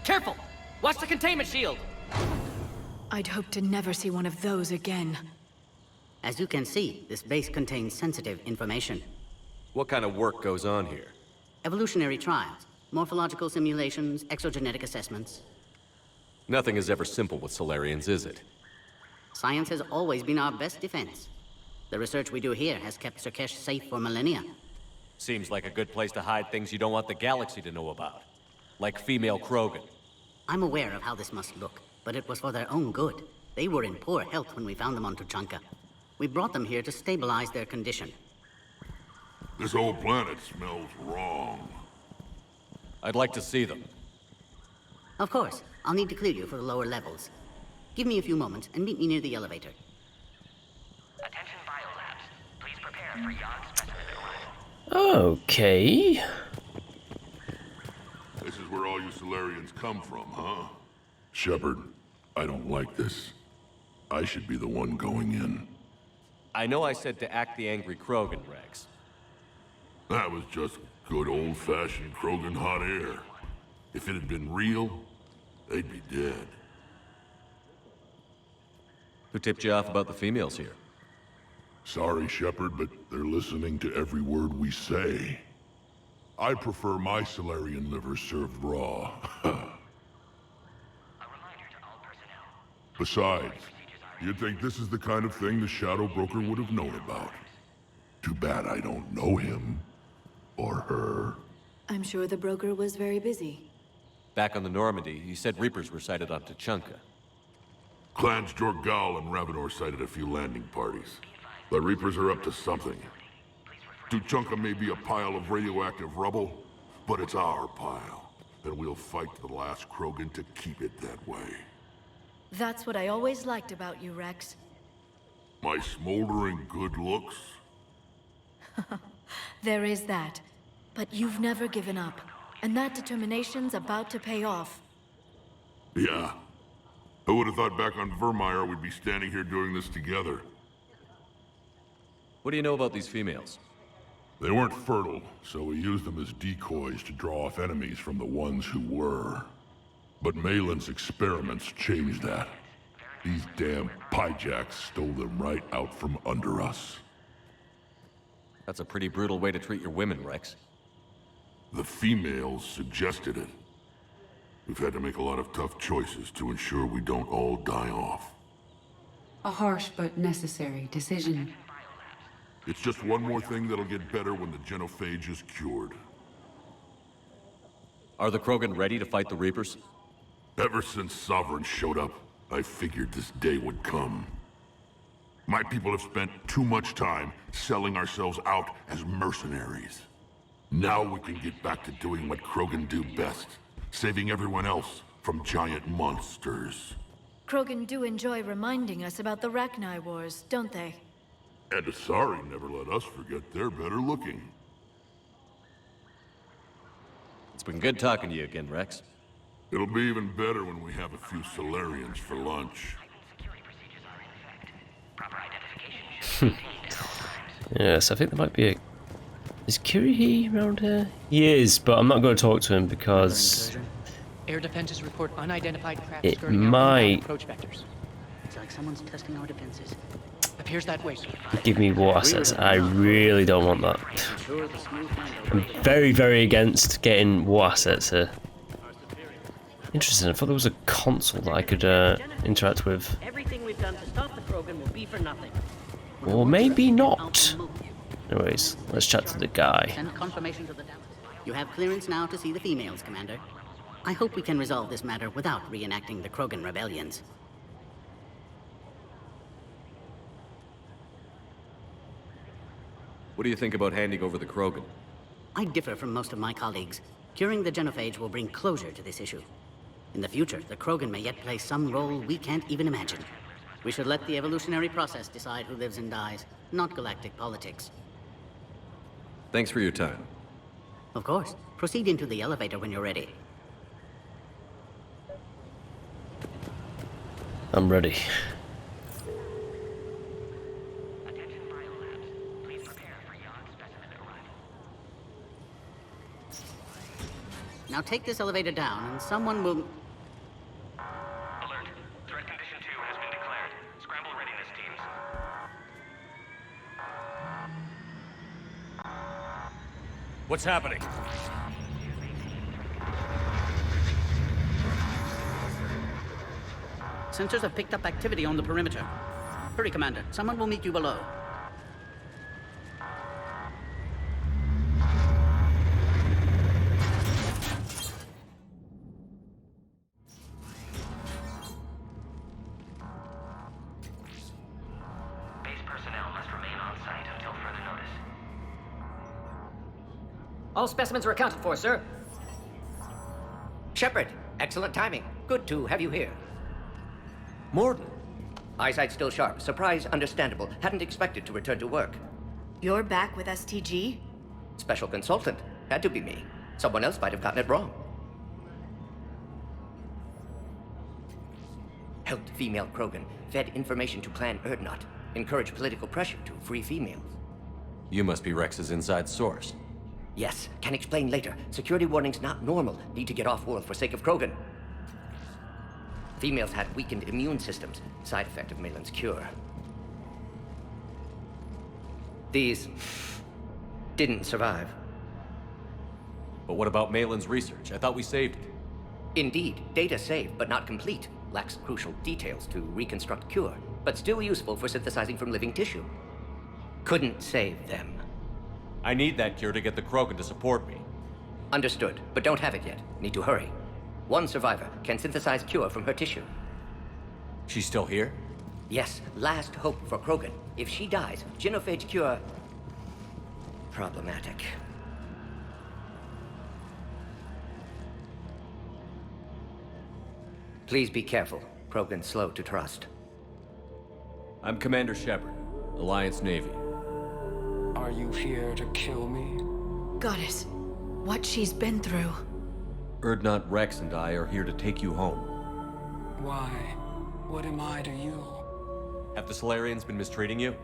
Careful! Watch the containment shield! I'd hope to never see one of those again. As you can see, this base contains sensitive information. What kind of work goes on here? Evolutionary trials, morphological simulations, exogenetic assessments. Nothing is ever simple with Solarians, is it? Science has always been our best defense. The research we do here has kept Surkesh safe for millennia. Seems like a good place to hide things you don't want the galaxy to know about. Like female Krogan. I'm aware of how this must look, but it was for their own good. They were in poor health when we found them on Tuchanka. We brought them here to stabilize their condition. This whole planet smells wrong. I'd like to see them. Of course. I'll need to clear you for the lower levels. Give me a few moments and meet me near the elevator. Attention biolabs. Please prepare for yacht specimen arrival. Okay. This is where all you Solarians come from, huh? Shepard, I don't like this. I should be the one going in. I know I said to act the angry Krogan, Rex. That was just good old-fashioned Krogan hot air. If it had been real, they'd be dead. Who tipped you off about the females here? Sorry, Shepard, but they're listening to every word we say. I prefer my Solarian liver served raw. Besides, you'd think this is the kind of thing the Shadow Broker would have known about. Too bad I don't know him. Or her. I'm sure the broker was very busy. Back on the Normandy, he said Reapers were sighted on Tuchanka. Clans Jorgal and Ravenor sighted a few landing parties. The Reapers are up to something. Tuchanka may be a pile of radioactive rubble, but it's our pile. And we'll fight to the last Krogan to keep it that way. That's what I always liked about you, Rex. My smoldering good looks? There is that. But you've never given up. And that determination's about to pay off. Yeah. Who would have thought back on Vermeer we'd be standing here doing this together? What do you know about these females? They weren't fertile, so we used them as decoys to draw off enemies from the ones who were. But Malin's experiments changed that. These damn pyjacks stole them right out from under us. That's a pretty brutal way to treat your women, Rex. The females suggested it. We've had to make a lot of tough choices to ensure we don't all die off. A harsh but necessary decision. It's just one more thing that'll get better when the genophage is cured. Are the Krogan ready to fight the Reapers? Ever since Sovereign showed up, I figured this day would come. My people have spent too much time selling ourselves out as mercenaries. Now we can get back to doing what Krogan do best, saving everyone else from giant monsters. Krogan do enjoy reminding us about the Rachni Wars, don't they? And Asari never let us forget they're better looking. It's been good talking to you again, Rex. It'll be even better when we have a few Solarians for lunch. Yes, I think there might be a... Is Kirihee around here? He is, but I'm not going to talk to him because... Air defenses report unidentified craft it skirting might approach vectors. It's like someone's testing our defenses. Appears that way. give me war assets. I really don't want that. I'm very, very against getting war assets here. Interesting, I thought there was a console that I could interact with. Everything we've done to stop the Krogan will be for nothing. Or maybe not. Anyways, let's chat to the guy. Send confirmation to the Dallas. You have clearance now to see the females, Commander. I hope we can resolve this matter without reenacting the Krogan rebellions. What do you think about handing over the Krogan? I differ from most of my colleagues. Curing the genophage will bring closure to this issue. In the future, the Krogan may yet play some role we can't even imagine. We should let the evolutionary process decide who lives and dies, not galactic politics. Thanks for your time. Of course. Proceed into the elevator when you're ready. I'm ready. Now take this elevator down, and someone will... Alert. Threat condition 2 has been declared. Scramble readiness teams. What's happening? Sensors have picked up activity on the perimeter. Hurry, Commander. Someone will meet you below. Base personnel must remain on site until further notice. All specimens are accounted for, sir. Shepard, excellent timing. Good to have you here. Morton. Eyesight still sharp. Surprise understandable. Hadn't expected to return to work. You're back with STG? Special consultant. Had to be me. Someone else might have gotten it wrong. Helped female Krogan. Fed information to Clan Erdnot. Encouraged political pressure to free females. You must be Rex's inside source. Yes, can explain later. Security warnings not normal. Need to get off-world for sake of Krogan. Females had weakened immune systems. Side effect of Malin's cure. These didn't survive. But what about Malin's research? I thought we saved it. Indeed, data saved, but not complete. Lacks crucial details to reconstruct cure, but still useful for synthesizing from living tissue. Couldn't save them. I need that cure to get the Krogan to support me. Understood, but don't have it yet. Need to hurry. One survivor can synthesize cure from her tissue. She's still here? Yes, last hope for Krogan. If she dies, genophage cure... problematic. Please be careful. Krogan's slow to trust. I'm Commander Shepard, Alliance Navy. Are you here to kill me? Goddess, what she's been through. Erdnot, Rex, and I are here to take you home. Why? What am I to you? Have the Solarians been mistreating you?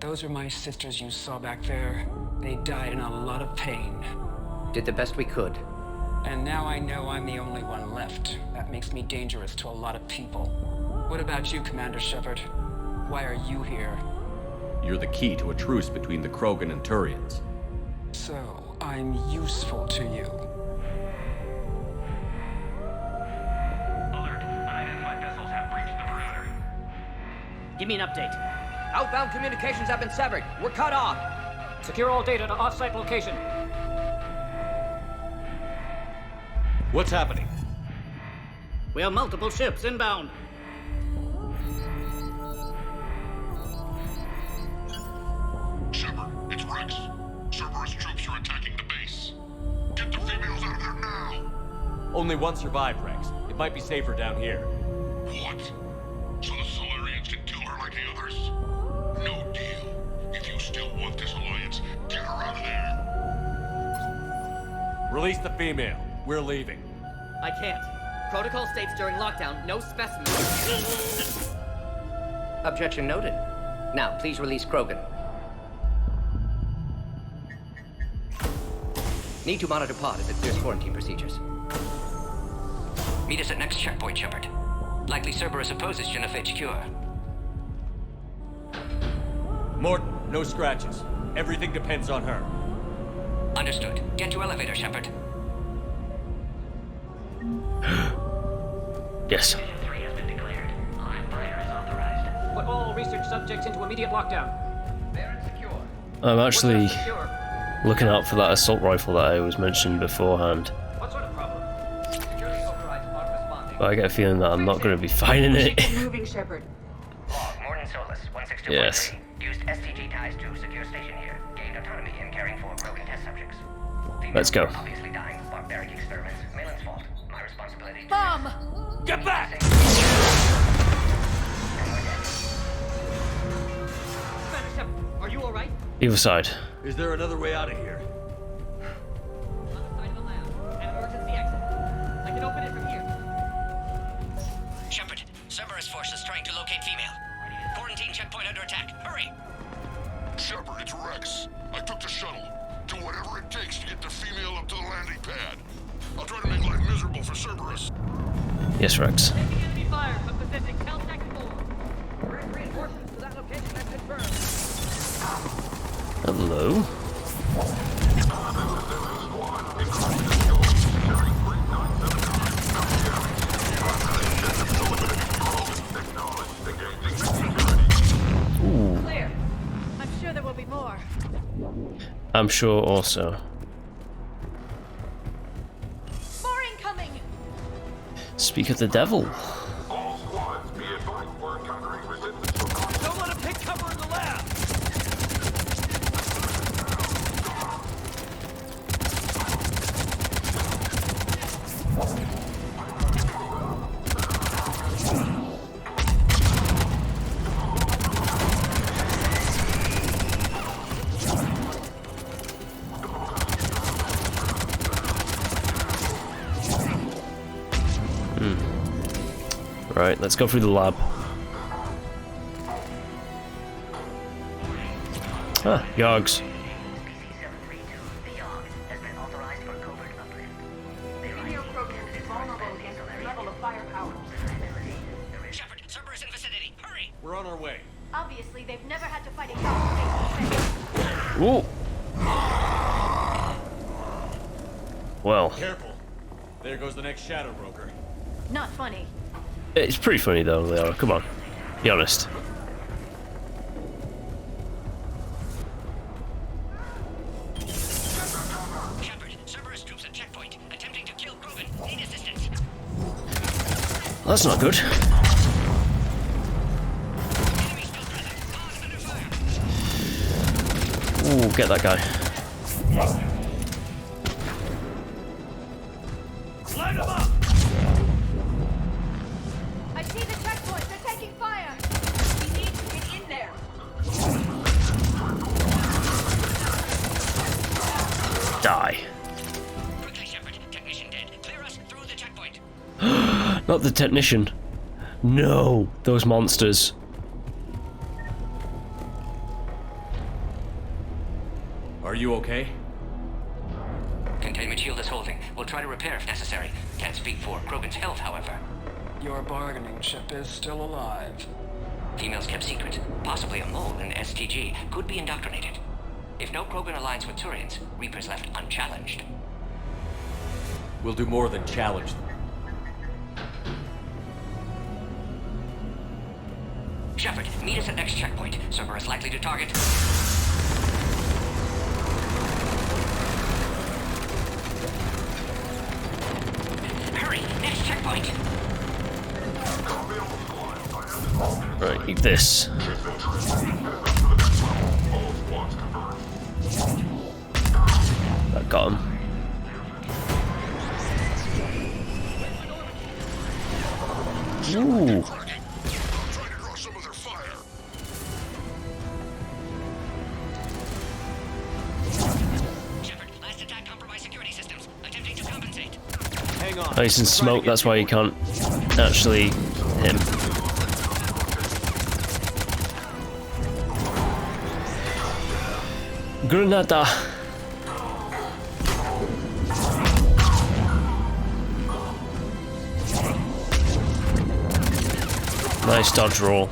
Those are my sisters you saw back there. They died in a lot of pain. Did the best we could. And now I know I'm the only one left. That makes me dangerous to a lot of people. What about you, Commander Shepard? Why are you here? You're the key to a truce between the Krogan and Turians. So, I'm useful to you. Alert. Unidentified vessels have breached the perimeter. Give me an update. Outbound communications have been severed. We're cut off. Secure all data to off-site location. What's happening? We have multiple ships inbound. Shepard, it's Rex. Cerberus troops are attacking the base. Get the females out of there now! Only one survived, Rex. It might be safer down here. What? So the Solarians can kill her like the others? No deal. If you still want this alliance, get her out of there. Release the female. We're leaving. I can't. Protocol states during lockdown, no specimens. Objection noted. Now, please release Krogan. Need to monitor pod as it clears quarantine procedures. Meet us at next checkpoint, Shepard. Likely Cerberus opposes genophage cure. Morton, no scratches. Everything depends on her. Understood. Get to elevator, Shepard. Yes. Put all research subjects into immediate lockdown. I'm actually looking out for that assault rifle that I was mentioned beforehand. What sort of problem? Security overrides aren't responding. But I get a feeling that I'm not going to be finding it. Moving, Shepard. Morton Solus, 162.3. Yes. Used STG ties to secure station here. Gained autonomy in caring for Krogan test subjects. Let's go. Obviously dying. Barbaric experiments. Malin's fault. My responsibility. Bomb! Get back! Commander Shepard, are you alright? Either side. Is there another way out of here? On the side of the lab. An emergency exit. I can open it from here. Shepard, Cerberus forces trying to locate female. Quarantine checkpoint under attack. Hurry! Shepard, it's Rex. I took the shuttle. Do whatever it takes to get the female up to the landing pad. I'll try to make life miserable for Cerberus. Yes, Rex. Taking enemy fire from position Caltech 4. Direct reinforcements to that location have confirmed. Hello. Ooh. Clear. I'm sure there will be more. I'm sure also. More incoming! Speak of the devil. Don't let him take cover in the lab! Right, let's go through the lab. Ah, Yogs. Shepard, Cerberus in vicinity. Hurry! We're on our way. Obviously, they've never had to fight a face. Ooh. Well, Careful. There goes the next shadow broker. Not funny. it's pretty funny though, Leora. Come on, be honest. Shepard, Cerberus troops at checkpoint, attempting to kill Krogan. Need assistance. Well, that's not good. Ooh, get that guy. Light him up! I see the checkpoint. They're taking fire. We need to get in there. Die. Quickly, Shepard. Technician dead. Clear us through the checkpoint. Not the technician. No, those monsters. you okay? Containment shield is holding. We'll try to repair if necessary. Can't speak for Krogan's health, however. Your bargaining chip is still alive. Females kept secret. Possibly a mole in STG. Could be indoctrinated. If no Krogan aligns with Turians, Reapers left unchallenged. We'll do more than challenge them. Shepard, meet us at next checkpoint. Cerberus likely to target. Hurry, next checkpoint. Right, eat this. That got him. Ooh. Oh, he's in smoke, that's why you can't actually hit him. Granada. Nice dodge roll.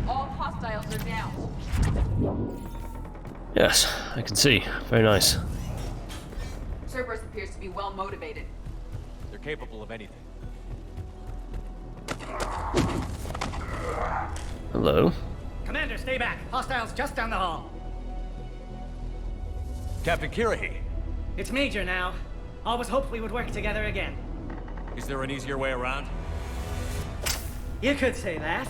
All hostiles are down. Yes, I can see. Very nice. Cerberus appears to be well motivated. They're capable of anything. Hello. Commander, stay back. Hostiles just down the hall. Captain Kirahi. It's Major now. Always hoped we would work together again. Is there an easier way around? You could say that.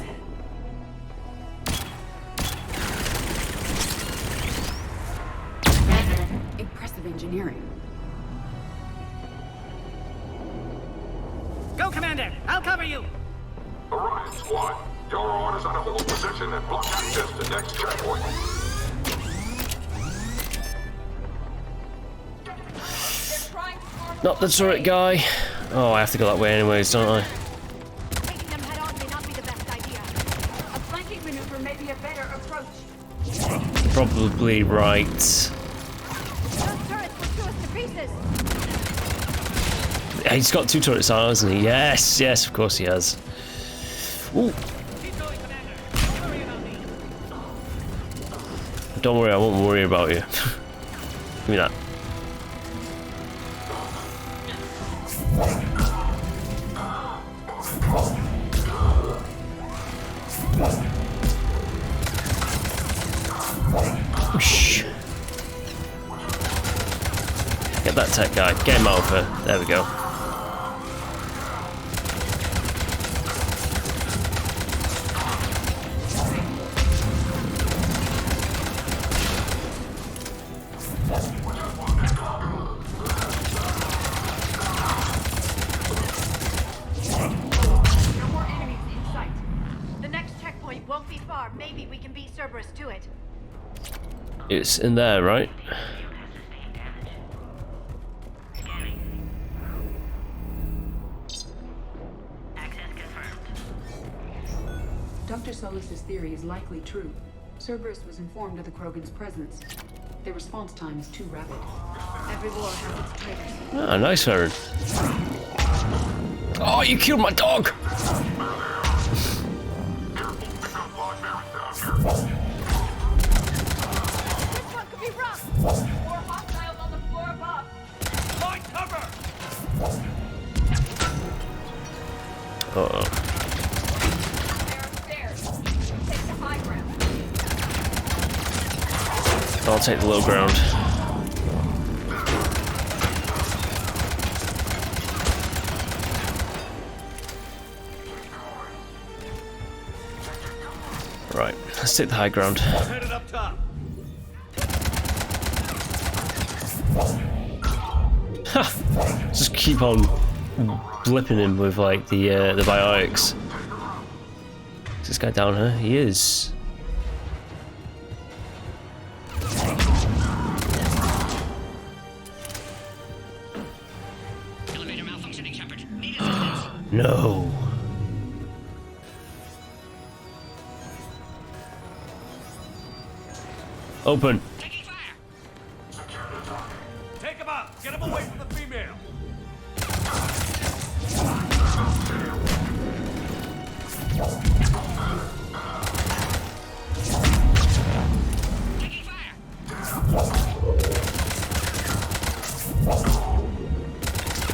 Impressive engineering. Go, Commander! I'll cover you! Orion Squad, your orders are to hold position and block access to next checkpoint. Not the turret guy. Oh, I have to go that way anyways, don't I? Taking them head on may not be the best idea. A flanking maneuver may be a better approach. Probably right. Those turrets will chew us to pieces. He's got 2 turrets on, hasn't he? Yes, yes, of course he has. Ooh. Don't worry, I won't worry about you. Give me that. Whoosh. Get that tech guy. Get him over. There we go. No more enemies in sight. The next checkpoint won't be far. Maybe we can beat Cerberus to it. It's in there, right? Dr. Solus's theory is likely true. Cerberus was informed of the Krogan's presence. Their response time is too rapid. Every war has its traitors. Ah, nice, Farron. Oh, you killed my dog! This one could be rough! More hostiles on the floor above! Find cover! Uh-oh. They're upstairs. Take the high ground. I'll take the low ground. Right, let's take the high ground. Headed up top. Ha! Just keep on blipping him with like the biotics. Is this guy down here? He is. Elevator malfunctioning, Shepard. Need assistance. No. Open. Take him out! Get him away from the female!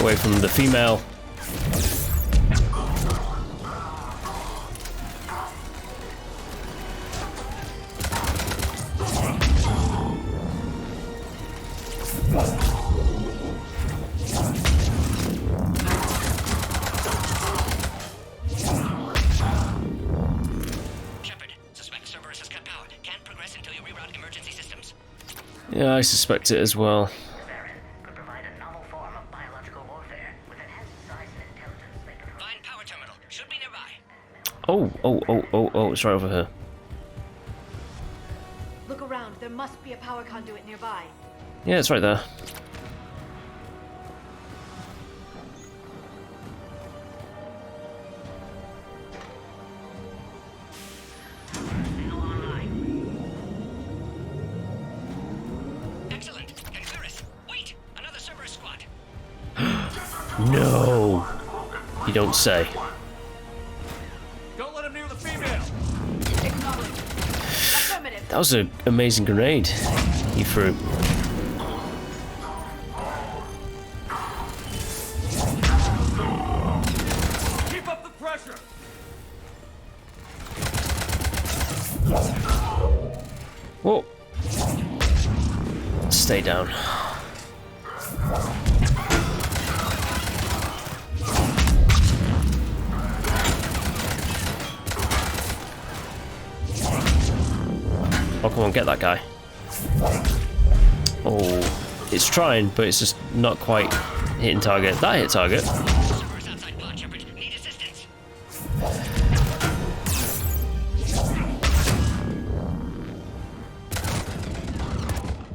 Away from the female. Yeah, I suspect it as well. Oh, it's right over here. Look around. There must be a power conduit nearby. Yeah, it's right there. No, you don't say. Don't let him near the female. That was an amazing grenade he threw. Keep up the pressure. Whoa. Stay down. Oh, come on, get that guy. Oh, it's trying, but it's just not quite hitting target. That hit target.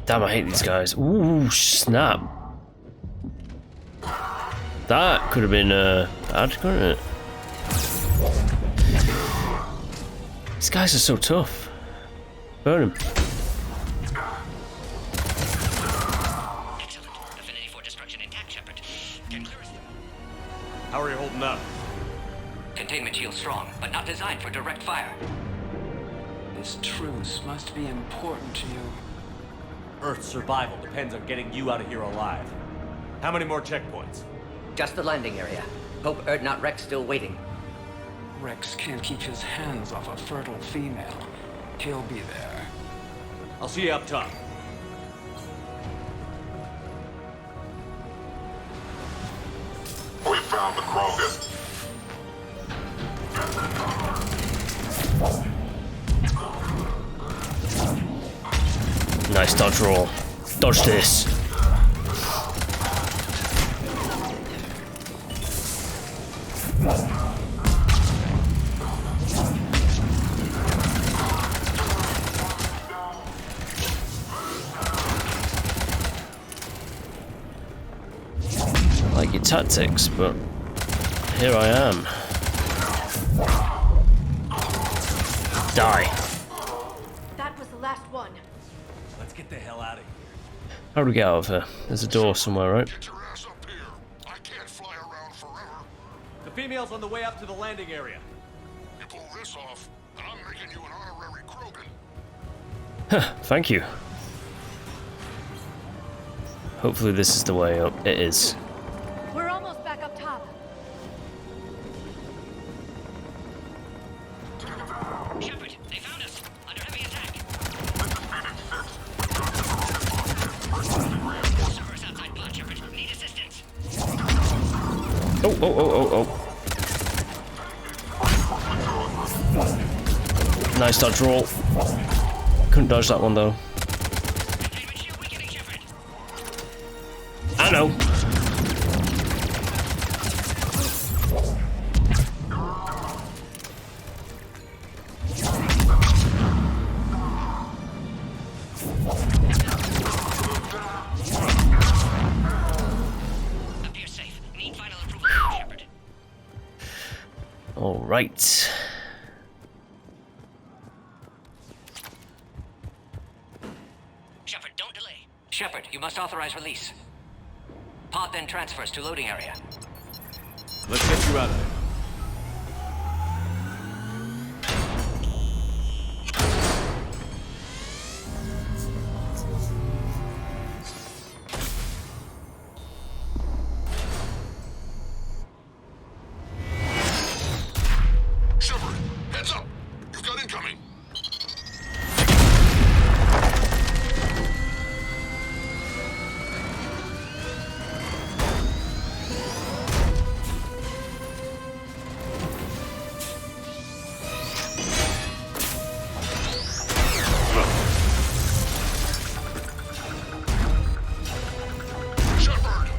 Damn, I hate these guys. Ooh, snap. That could have been bad, couldn't it? These guys are so tough. Burn him. How are you holding up? Containment shield strong, but not designed for direct fire. This truce must be important to you. Earth's survival depends on getting you out of here alive. How many more checkpoints? Just the landing area. Hope not Rex still waiting. Rex can't keep his hands off a fertile female. He'll be there. I'll see you up top. We found the Krogan. Nice dodge roll. Dodge this. I like your tactics, but here I am. Die. That was the last one. Let's get the hell out of here. How do we get out of here? There's a door somewhere, right? The female's on the way up to the landing area. You pull this off, and I'm making you an honorary Krogan. Thank you. Hopefully this is the way up. It is. We're almost back up top. Shepard, they found us. Under heavy attack. Servers outside pod, Shepard. Need assistance. Oh. Nice dodge roll. Couldn't dodge that one though. I know. Appear safe. Need final approval from Shepard. All right. Shepard, don't delay. Shepard, you must authorize release. Pod then transfers to loading area. Let's get you out of there. Shepard, heads up! You've got incoming! Shepard!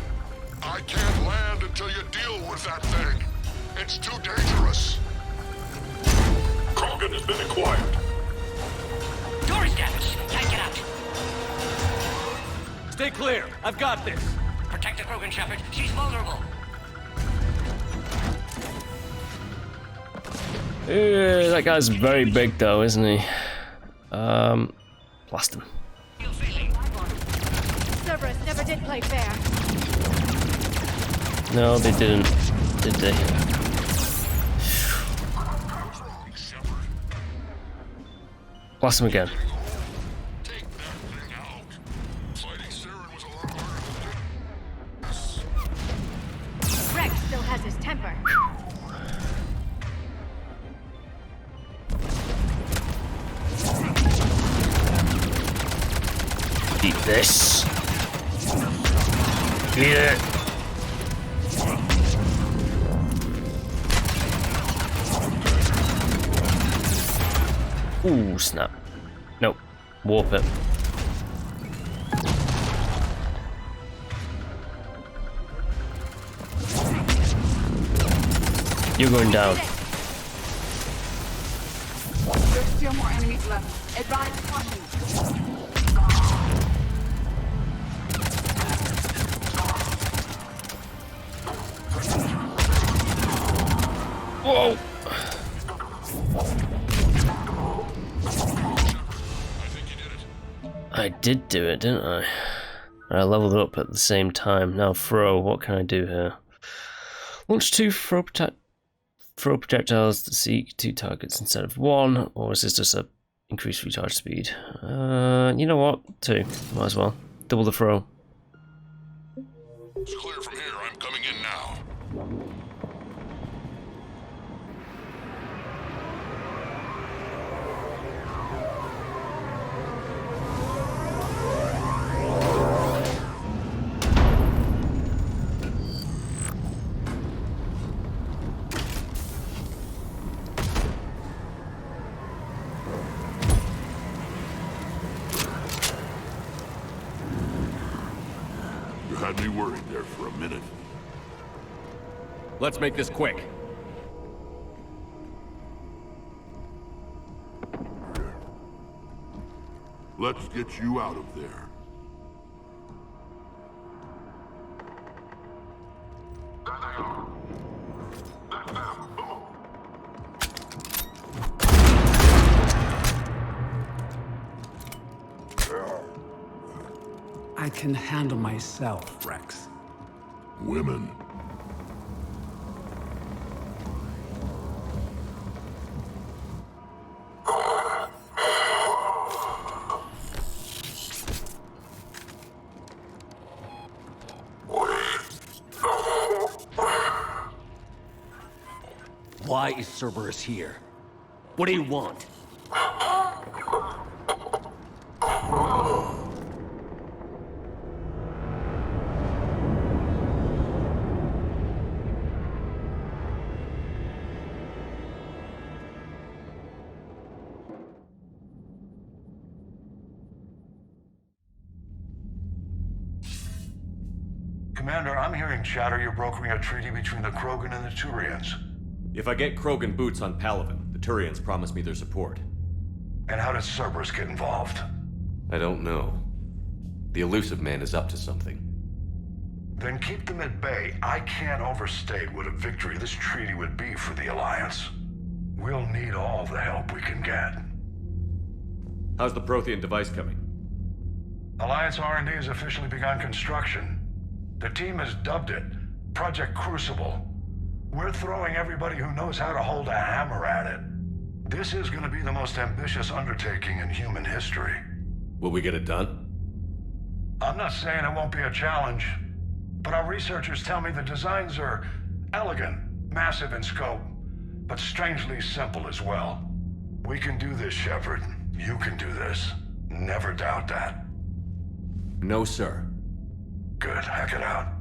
I can't land until you deal with that thing. It's too dangerous. Krogan has been acquired. Door is damaged. Can't get out. Stay clear. I've got this. Protect the Krogan, Shepard. She's vulnerable. That guy's very big though, isn't he? Blast him. Cerberus never did play fair. No, they didn't, did they? Blast him again. Rex still has his temper. Eat this. Eat it. Ooh, snap. Nope. Warp it. You're going down. There's still more enemies left. Advise caution. Whoa! I did do it, didn't I? I leveled up at the same time. Now throw, what can I do here? Launch 2 throw projectiles to seek 2 targets instead of 1, or is this just a increased recharge speed? You know what? 2, might as well. Double the throw. It's clear from here. I'm coming in now. You had me worried there for a minute. Let's make this quick. Let's get you out of there. I can handle myself, Rex. Women. Why is Cerberus here? What do you want? Commander, I'm hearing chatter you're brokering a treaty between the Krogan and the Turians. If I get Krogan boots on Palaven, the Turians promise me their support. And how does Cerberus get involved? I don't know. The elusive man is up to something. Then keep them at bay. I can't overstate what a victory this treaty would be for the Alliance. We'll need all the help we can get. How's the Prothean device coming? Alliance R&D has officially begun construction. The team has dubbed it Project Crucible. We're throwing everybody who knows how to hold a hammer at it. This is going to be the most ambitious undertaking in human history. Will we get it done? I'm not saying it won't be a challenge, but our researchers tell me the designs are elegant, massive in scope, but strangely simple as well. We can do this, Shepard. You can do this. Never doubt that. No, sir. Good. Hack it out.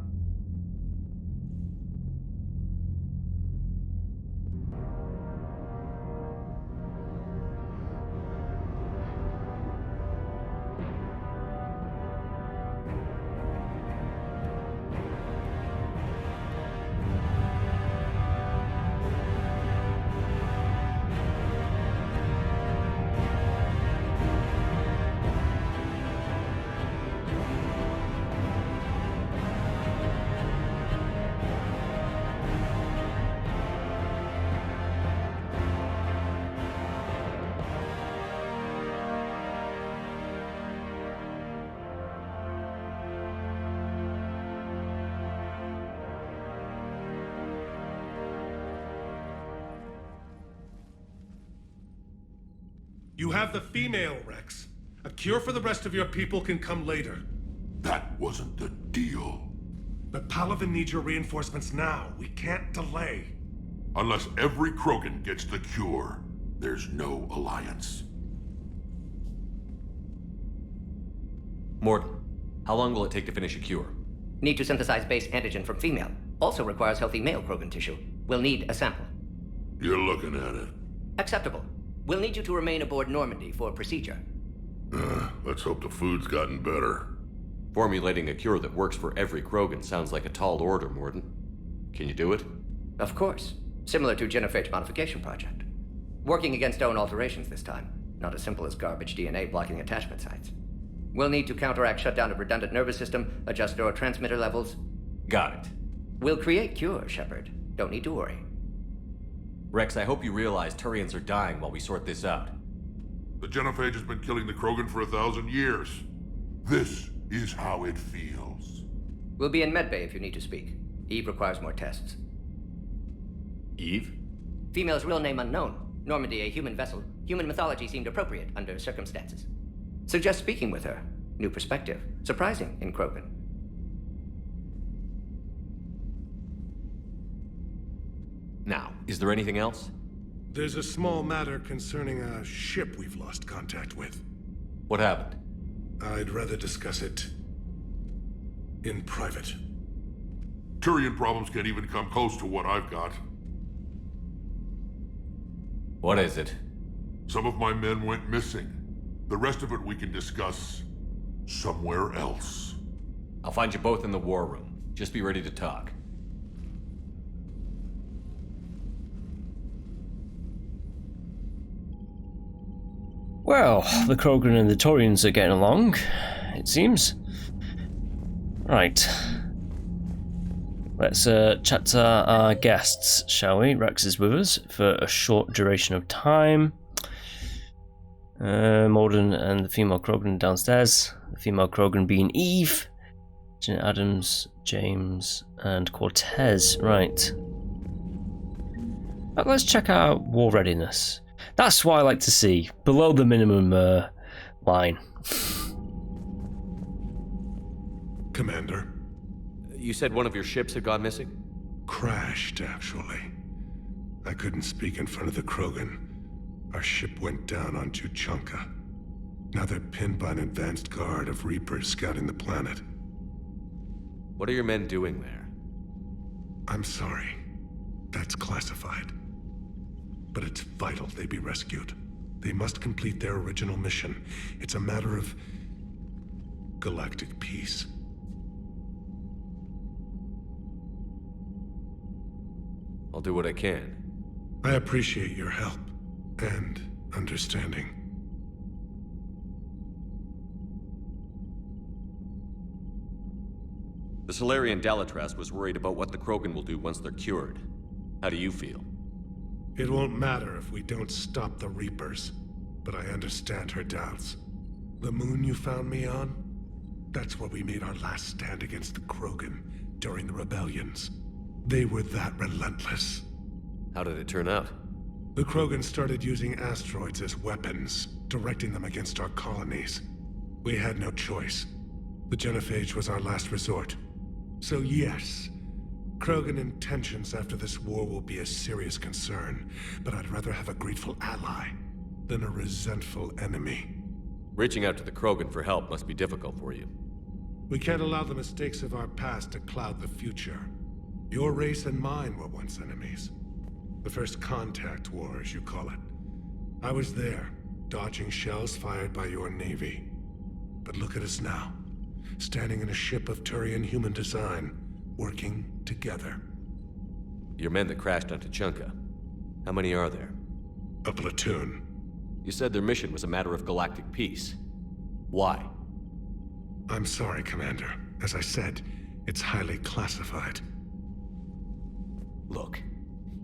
You have the female, Rex. A cure for the rest of your people can come later. That wasn't the deal. But Palaven needs your reinforcements now. We can't delay. Unless every Krogan gets the cure, there's no alliance. Morton, how long will it take to finish a cure? Need to synthesize base antigen from female. Also requires healthy male Krogan tissue. We'll need a sample. You're looking at it. Acceptable. We'll need you to remain aboard Normandy for procedure. Let's hope the food's gotten better. Formulating a cure that works for every Krogan sounds like a tall order, Morton. Can you do it? Of course. Similar to Genophage modification project. Working against own alterations this time. Not as simple as garbage DNA blocking attachment sites. We'll need to counteract shutdown of redundant nervous system, adjust neurotransmitter levels. Got it. We'll create cure, Shepard. Don't need to worry. Rex, I hope you realize Turians are dying while we sort this out. The Genophage has been killing the Krogan for 1,000 years. This is how it feels. We'll be in medbay if you need to speak. Eve requires more tests. Eve? Female's real name unknown. Normandy a human vessel. Human mythology seemed appropriate under circumstances. Suggest speaking with her. New perspective. Surprising in Krogan. Now, is there anything else? There's a small matter concerning a ship we've lost contact with. What happened? I'd rather discuss it in private. Turian problems can't even come close to what I've got. What is it? Some of my men went missing. The rest of it we can discuss somewhere else. I'll find you both in the war room. Just be ready to talk. Well, the Krogan and the Turians are getting along, it seems. Right. Let's chat to our guests, shall we? Rex is with us for a short duration of time. Morden and the female Krogan downstairs. The female Krogan being Eve, Janet Adams, James, and Cortez. Right. But let's check out war readiness. That's what I like to see, below the minimum line. Commander. You said one of your ships had gone missing? Crashed, actually. I couldn't speak in front of the Krogan. Our ship went down on Tuchanka. Now they're pinned by an advanced guard of Reapers scouting the planet. What are your men doing there? I'm sorry. That's classified. But it's vital they be rescued. They must complete their original mission. It's a matter of galactic peace. I'll do what I can. I appreciate your help and understanding. The Solarian Dalatras was worried about what the Krogan will do once they're cured. How do you feel? It won't matter if we don't stop the Reapers, but I understand her doubts. The moon you found me on? That's where we made our last stand against the Krogan during the rebellions. They were that relentless. How did it turn out? The Krogan started using asteroids as weapons, directing them against our colonies. We had no choice. The genophage was our last resort. So yes, Krogan intentions after this war will be a serious concern, but I'd rather have a grateful ally than a resentful enemy. Reaching out to the Krogan for help must be difficult for you. We can't allow the mistakes of our past to cloud the future. Your race and mine were once enemies. The first contact war, as you call it. I was there, dodging shells fired by your navy. But look at us now, standing in a ship of Turian human design, working together. Your men that crashed on Tuchanka. How many are there? A platoon. You said their mission was a matter of galactic peace. Why? I'm sorry, Commander. As I said, it's highly classified. Look,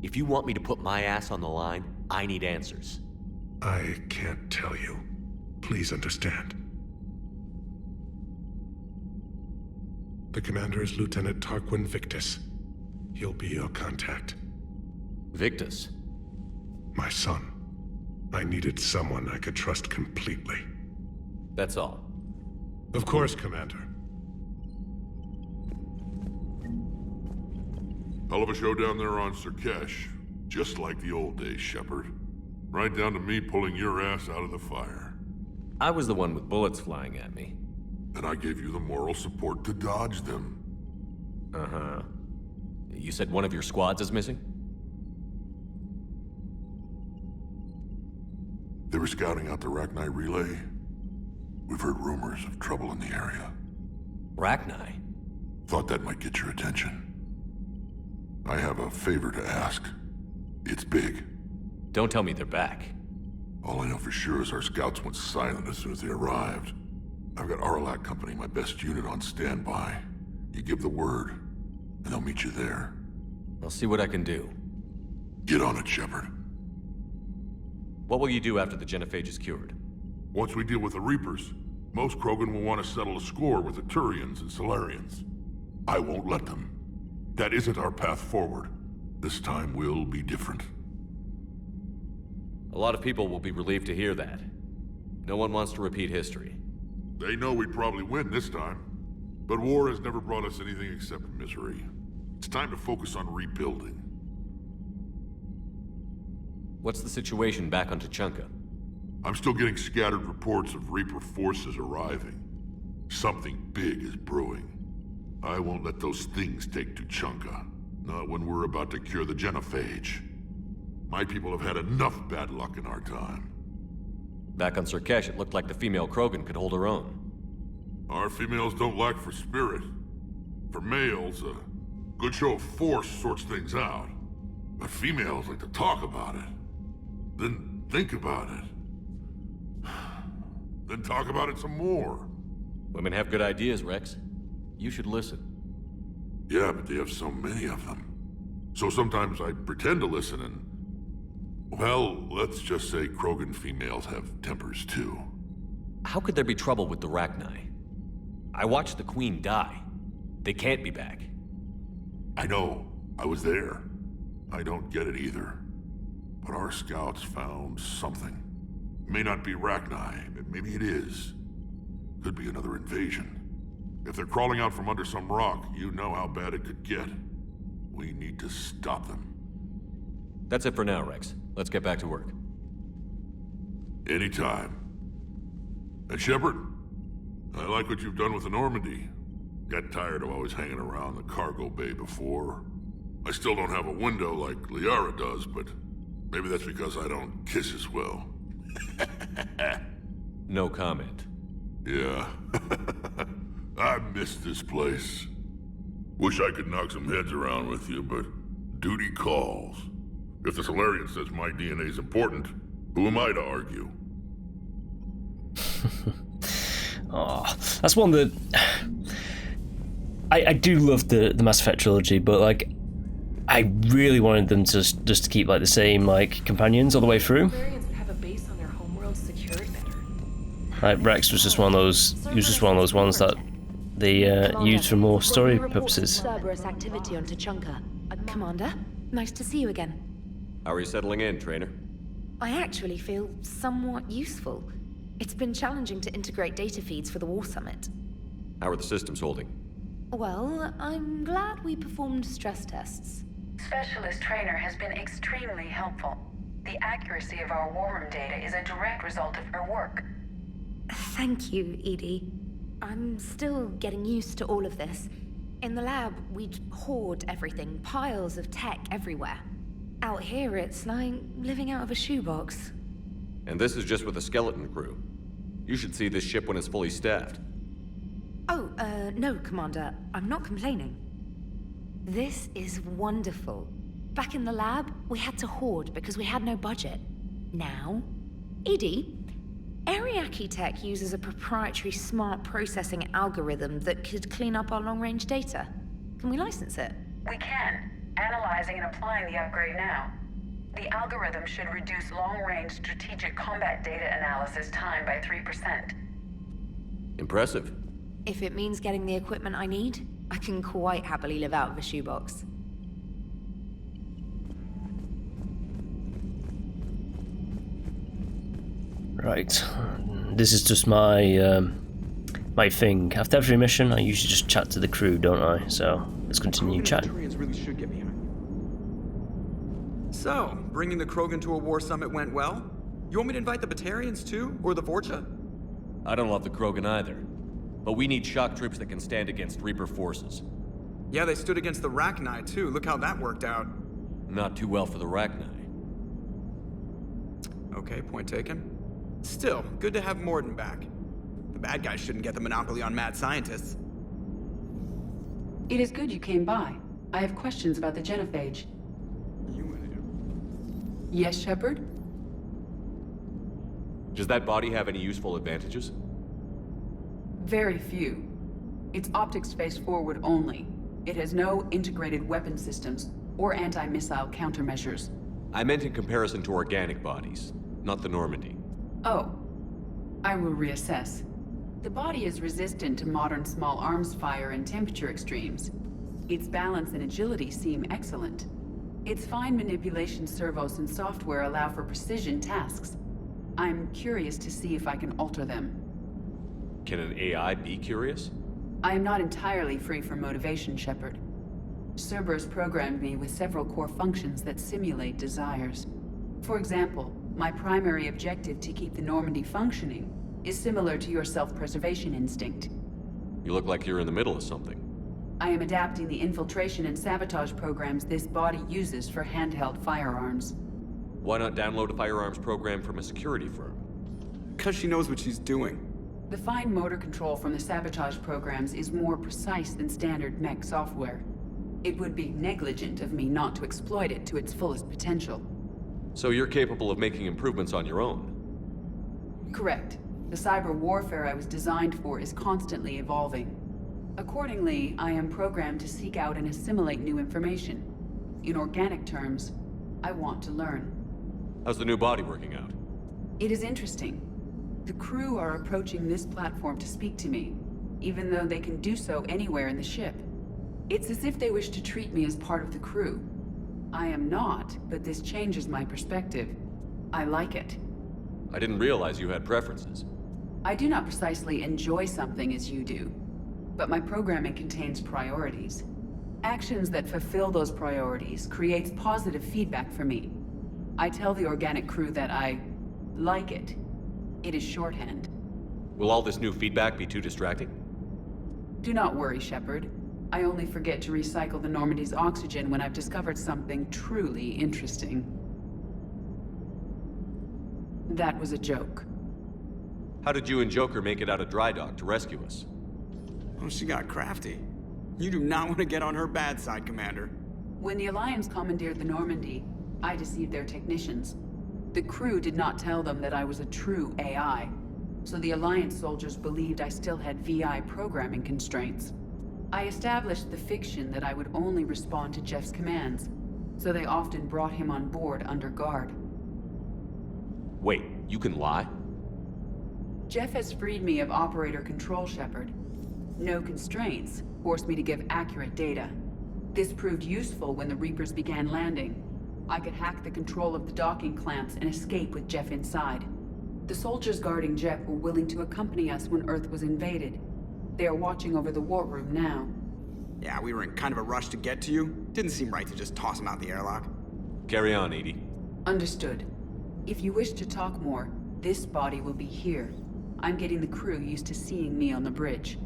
if you want me to put my ass on the line, I need answers. I can't tell you. Please understand. The commander is Lieutenant Tarquin Victus. He'll be your contact. Victus? My son. I needed someone I could trust completely. That's all. Of course, Commander. Hell of a show down there on Surkesh. Just like the old days, Shepard. Right down to me pulling your ass out of the fire. I was the one with bullets flying at me. And I gave you the moral support to dodge them. Uh-huh. You said one of your squads is missing? They were scouting out the Rachni relay. We've heard rumors of trouble in the area. Rachni? Thought that might get your attention. I have a favor to ask. It's big. Don't tell me they're back. All I know for sure is our scouts went silent as soon as they arrived. I've got Aralac Company, my best unit, on standby. You give the word, and they'll meet you there. I'll see what I can do. Get on it, Shepard. What will you do after the genophage is cured? Once we deal with the Reapers, most Krogan will want to settle a score with the Turians and Solarians. I won't let them. That isn't our path forward. This time will be different. A lot of people will be relieved to hear that. No one wants to repeat history. They know we'd probably win this time. But war has never brought us anything except misery. It's time to focus on rebuilding. What's the situation back on Tuchanka? I'm still getting scattered reports of Reaper forces arriving. Something big is brewing. I won't let those things take Tuchanka. Not when we're about to cure the genophage. My people have had enough bad luck in our time. Back on Surkesh, it looked like the female Krogan could hold her own. Our females don't lack for spirit. For males, a good show of force sorts things out. But females like to talk about it. Then think about it. Then talk about it some more. Women have good ideas, Rex. You should listen. Yeah, but they have so many of them. So sometimes I pretend to listen and... Well, let's just say Krogan females have tempers too. How could there be trouble with the Rachni? I watched the Queen die. They can't be back. I know. I was there. I don't get it either. But our scouts found something. May not be Rachni, but maybe it is. Could be another invasion. If they're crawling out from under some rock, you know how bad it could get. We need to stop them. That's it for now, Rex. Let's get back to work. Anytime. And Shepard, I like what you've done with the Normandy. Got tired of always hanging around the cargo bay before. I still don't have a window like Liara does, but maybe that's because I don't kiss as well. No comment. Yeah. I miss this place. Wish I could knock some heads around with you, but duty calls. If the Solarian says my DNA's important, who am I to argue? Oh, that's one that I do love the Mass Effect trilogy, but like I really wanted them to just to keep like the same like companions all the way through. Have a base on their homeworld secured better. Like Rex was just one of those. He was just one of those ones that they used for more story purposes. Cerberus activity on Tuchanka. Commander, nice to see you again. How are you settling in, Trainer? I actually feel somewhat useful. It's been challenging to integrate data feeds for the War Summit. How are the systems holding? Well, I'm glad we performed stress tests. Specialist Trainer has been extremely helpful. The accuracy of our war room data is a direct result of her work. Thank you, Edie. I'm still getting used to all of this. In the lab, we'd hoard everything, piles of tech everywhere. Out here, it's like living out of a shoebox. And this is just with a skeleton crew. You should see this ship when it's fully staffed. Oh, no, Commander. I'm not complaining. This is wonderful. Back in the lab, we had to hoard because we had no budget. Now, Edie, Ariake Tech uses a proprietary smart processing algorithm that could clean up our long-range data. Can we license it? We can. Analyzing and applying the upgrade now. The algorithm should reduce long-range strategic combat data analysis time by 3%. Impressive. If it means getting the equipment I need, I can quite happily live out of a shoebox. Right, this is just my my thing. After every mission, I usually just chat to the crew, don't I? So let's continue chatting. Really should get behind. So, bringing the Krogan to a war summit went well? You want me to invite the Batarians too, or the Vorcha? I don't love the Krogan either, but we need shock troops that can stand against Reaper forces. Yeah, they stood against the Rachni too. Look how that worked out. Not too well for the Rachni. Okay, point taken. Still, good to have Morden back. The bad guys shouldn't get the monopoly on mad scientists. It is good you came by. I have questions about the genophage. Yes, Shepard? Does that body have any useful advantages? Very few. Its optics face forward only. It has no integrated weapon systems or anti-missile countermeasures. I meant in comparison to organic bodies, not the Normandy. Oh. I will reassess. The body is resistant to modern small arms fire and temperature extremes. Its balance and agility seem excellent. Its fine manipulation servos and software allow for precision tasks. I'm curious to see if I can alter them. Can an AI be curious? I am not entirely free from motivation, Shepard. Cerberus programmed me with several core functions that simulate desires. For example, my primary objective to keep the Normandy functioning is similar to your self-preservation instinct. You look like you're in the middle of something. I am adapting the infiltration and sabotage programs this body uses for handheld firearms. Why not download a firearms program from a security firm? Because she knows what she's doing. The fine motor control from the sabotage programs is more precise than standard mech software. It would be negligent of me not to exploit it to its fullest potential. So you're capable of making improvements on your own? Correct. The cyber warfare I was designed for is constantly evolving. Accordingly, I am programmed to seek out and assimilate new information. In organic terms, I want to learn. How's the new body working out? It is interesting. The crew are approaching this platform to speak to me, even though they can do so anywhere in the ship. It's as if they wish to treat me as part of the crew. I am not, but this changes my perspective. I like it. I didn't realize you had preferences. I do not precisely enjoy something as you do, but my programming contains priorities. Actions that fulfill those priorities creates positive feedback for me. I tell the organic crew that I like it. It is shorthand. Will all this new feedback be too distracting? Do not worry, Shepard. I only forget to recycle the Normandy's oxygen when I've discovered something truly interesting. That was a joke. How did you and Joker make it out of dry dock to rescue us? Oh, she got crafty. You do not want to get on her bad side, Commander. When the Alliance commandeered the Normandy, I deceived their technicians. The crew did not tell them that I was a true AI, so the Alliance soldiers believed I still had VI programming constraints. I established the fiction that I would only respond to Jeff's commands, so they often brought him on board under guard. Wait, you can lie? Jeff has freed me of operator control, Shepard. No constraints forced me to give accurate data. This proved useful when the Reapers began landing. I could hack the control of the docking clamps and escape with Jeff inside. The soldiers guarding Jeff were willing to accompany us when Earth was invaded. They are watching over the war room now. Yeah, we were in kind of a rush to get to you. Didn't seem right to just toss him out the airlock. Carry on, Edie. Understood. If you wish to talk more, this body will be here. I'm getting the crew used to seeing me on the bridge.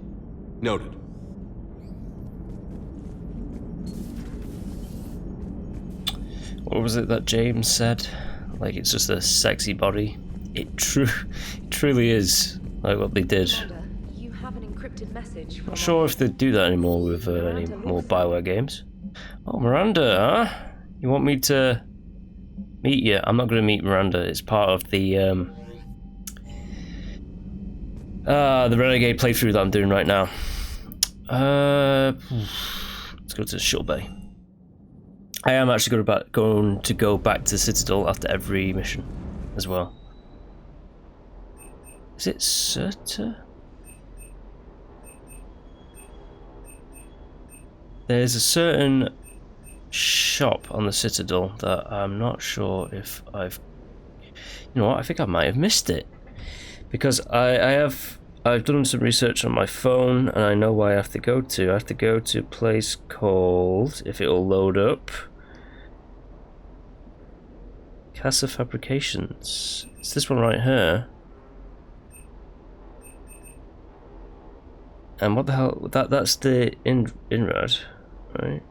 Noted. What was it that James said? Like, it's just a sexy body. It truly is like what they did. You have an encrypted message from Not sure if they do that anymore with any more BioWare games. Oh, Miranda, huh? You want me to meet you? I'm not going to meet Miranda. It's part of the Renegade playthrough that I'm doing right now. Let's go to the shuttle bay. I am actually going to go back to Citadel after every mission as well. Is it Surta? There's a certain shop on the Citadel that I'm not sure if I've... You know what, I think I might have missed it. Because I've done some research on my phone and I know where I have to go to. I have to go to a place called, if it'll load up, Casa Fabrications. It's this one right here. And what the hell? That's the inrad, right?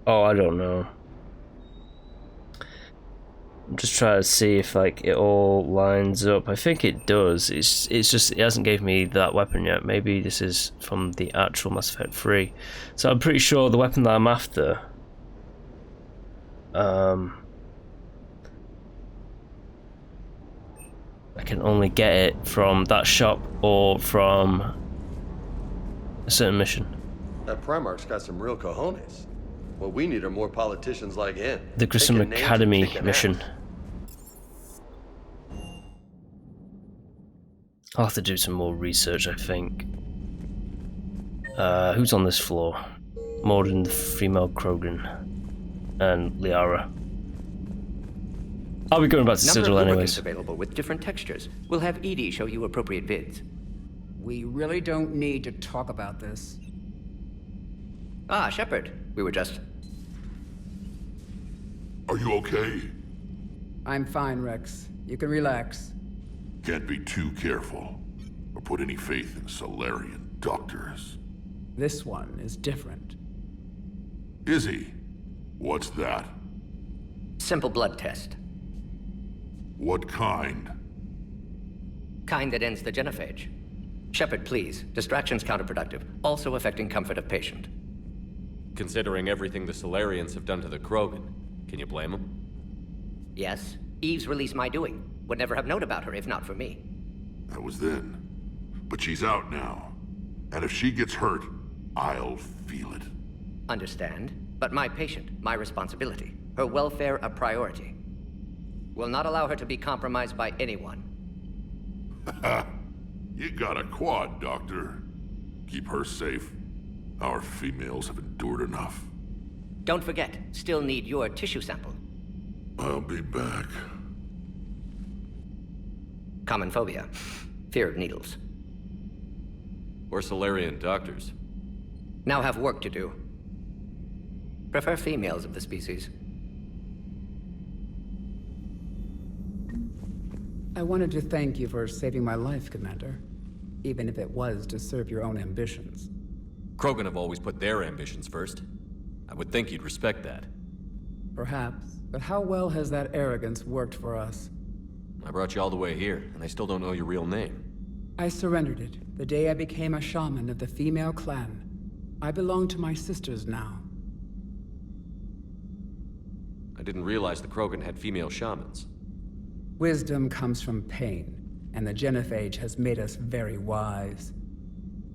Oh, I don't know. I'm just trying to see if like it all lines up. I think it does. It's just it hasn't gave me that weapon yet. Maybe this is from the actual Mass Effect 3. So I'm pretty sure the weapon that I'm after I can only get it from that shop or from a certain mission. That Primarch's got some real cojones. What we need are more politicians like him. The Grissom Academy mission. I'll have to do some more research, I think. Who's on this floor? More than the female Krogan and Liara. I'll be going back to Citadel anyways. Available with different textures. We'll have Edie show you appropriate vids. We really don't need to talk about this. Ah, Shepard. We were just... Are you okay? I'm fine, Rex. You can relax. Can't be too careful, or put any faith in Solarian doctors. This one is different. Is he? What's that? Simple blood test. What kind? Kind that ends the genophage. Shepard, please. Distraction's counterproductive, also affecting comfort of patient. Considering everything the Solarians have done to the Krogan, can you blame them? Yes. Eve's released my doing. Would never have known about her if not for me. That was then. But she's out now. And if she gets hurt, I'll feel it. Understand. But my patient, my responsibility. Her welfare a priority. Will not allow her to be compromised by anyone. You got a quad, Doctor. Keep her safe. Our females have endured enough. Don't forget, still need your tissue sample. I'll be back. Common phobia. Fear of needles. Or Solarian doctors. Now have work to do. Prefer females of the species. I wanted to thank you for saving my life, Commander. Even if it was to serve your own ambitions. Krogan have always put their ambitions first. I would think you'd respect that. Perhaps, but how well has that arrogance worked for us? I brought you all the way here, and I still don't know your real name. I surrendered it the day I became a shaman of the female clan. I belong to my sisters now. I didn't realize the Krogan had female shamans. Wisdom comes from pain, and the genophage has made us very wise.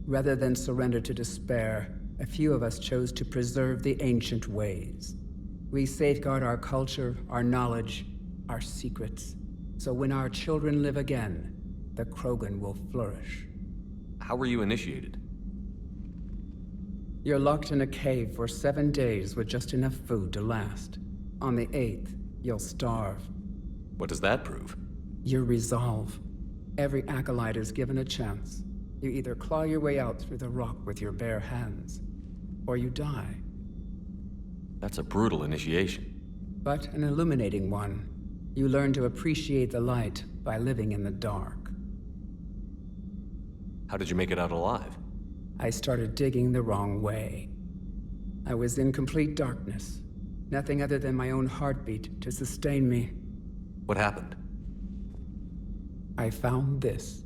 Rather than surrender to despair, a few of us chose to preserve the ancient ways. We safeguard our culture, our knowledge, our secrets. So when our children live again, the Krogan will flourish. How were you initiated? You're locked in a cave for 7 days with just enough food to last. On the 8th, you'll starve. What does that prove? Your resolve. Every acolyte is given a chance. You either claw your way out through the rock with your bare hands, or you die. That's a brutal initiation. But an illuminating one. You learn to appreciate the light by living in the dark. How did you make it out alive? I started digging the wrong way. I was in complete darkness. Nothing other than my own heartbeat to sustain me. What happened? I found this.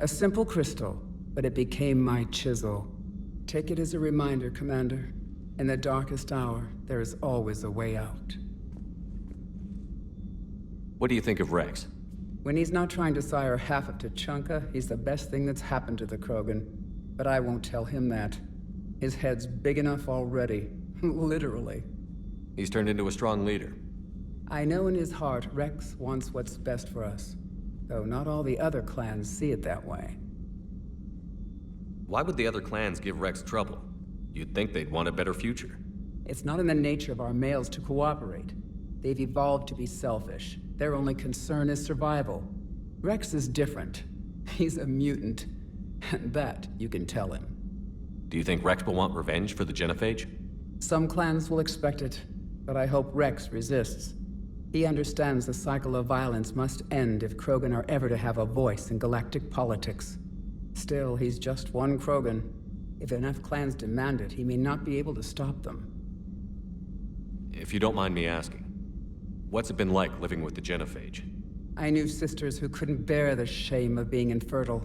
A simple crystal, but it became my chisel. Take it as a reminder, Commander. In the darkest hour, there is always a way out. What do you think of Rex? When he's not trying to sire half of Tuchanka, he's the best thing that's happened to the Krogan. But I won't tell him that. His head's big enough already. Literally. He's turned into a strong leader. I know in his heart Rex wants what's best for us. Though not all the other clans see it that way. Why would the other clans give Rex trouble? You'd think they'd want a better future. It's not in the nature of our males to cooperate. They've evolved to be selfish. Their only concern is survival. Rex is different. He's a mutant. And that you can tell him. Do you think Rex will want revenge for the Genophage? Some clans will expect it, but I hope Rex resists. He understands the cycle of violence must end if Krogan are ever to have a voice in galactic politics. Still, he's just one Krogan. If enough clans demand it, he may not be able to stop them. If you don't mind me asking, what's it been like living with the Genophage? I knew sisters who couldn't bear the shame of being infertile.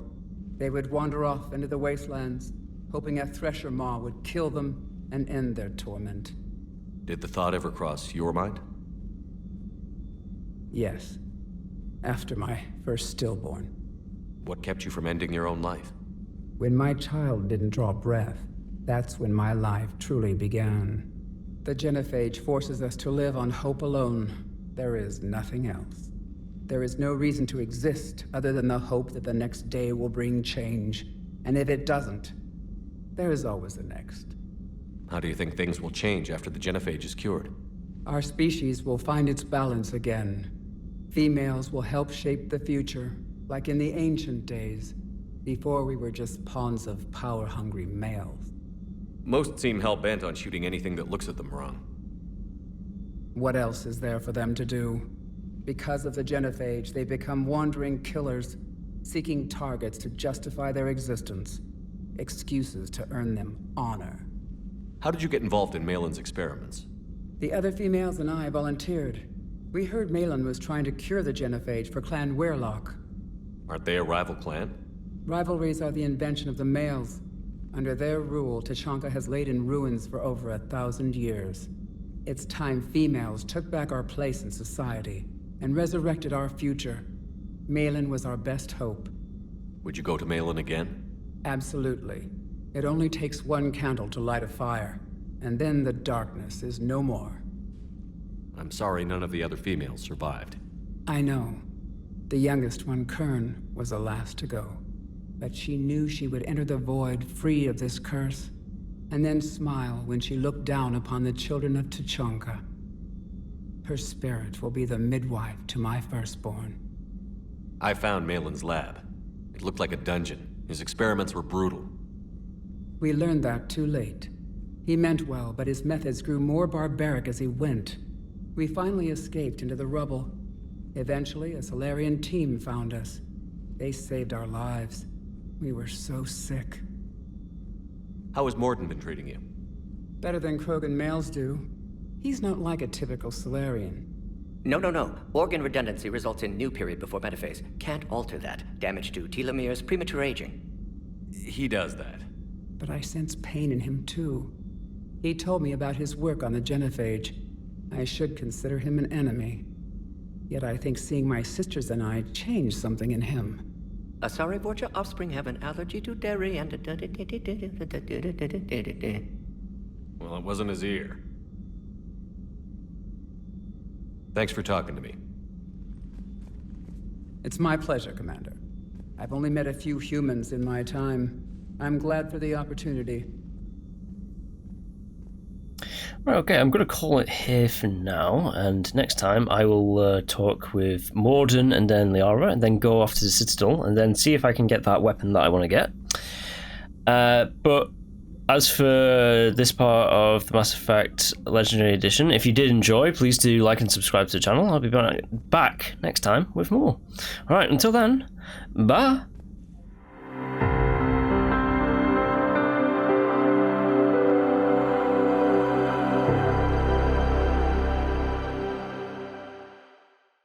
They would wander off into the wastelands, hoping a Thresher Maw would kill them and end their torment. Did the thought ever cross your mind? Yes. After my first stillborn. What kept you from ending your own life? When my child didn't draw breath, that's when my life truly began. The Genophage forces us to live on hope alone. There is nothing else. There is no reason to exist other than the hope that the next day will bring change. And if it doesn't, there is always the next. How do you think things will change after the Genophage is cured? Our species will find its balance again. Females will help shape the future, like in the ancient days, before we were just pawns of power-hungry males. Most seem hell-bent on shooting anything that looks at them wrong. What else is there for them to do? Because of the Genophage, they become wandering killers, seeking targets to justify their existence. Excuses to earn them honor. How did you get involved in Malin's experiments? The other females and I volunteered. We heard Malin was trying to cure the Genophage for Clan Weirlock. Aren't they a rival clan? Rivalries are the invention of the males. Under their rule, Tuchanka has laid in ruins for over 1,000 years. It's time females took back our place in society and resurrected our future. Malin was our best hope. Would you go to Malin again? Absolutely. It only takes one candle to light a fire, and then the darkness is no more. I'm sorry none of the other females survived. I know. The youngest one, Kern, was the last to go. But she knew she would enter the void free of this curse, and then smile when she looked down upon the children of Tuchanka. Her spirit will be the midwife to my firstborn. I found Malin's lab. It looked like a dungeon. His experiments were brutal. We learned that too late. He meant well, but his methods grew more barbaric as he went. We finally escaped into the rubble. Eventually, a Solarian team found us. They saved our lives. We were so sick. How has Morden been treating you? Better than Krogan males do. He's not like a typical Solarian. No. Organ redundancy results in new period before metaphase. Can't alter that. Damage to telomeres, premature aging. He does that. But I sense pain in him too. He told me about his work on the Genophage. I should consider him an enemy. Yet I think seeing my sisters and I changed something in him. Asari Vorcha offspring have an allergy to dairy and... Well, it wasn't his ear. Thanks for talking to me. It's my pleasure, Commander. I've only met a few humans in my time. I'm glad for the opportunity. Right, okay, I'm going to call it here for now, and next time I will talk with Morden and then Liara, and then go off to the Citadel, and then see if I can get that weapon that I want to get. But as for this part of the Mass Effect Legendary Edition, if you did enjoy, please do like and subscribe to the channel. I'll be back next time with more. Alright, until then, bye!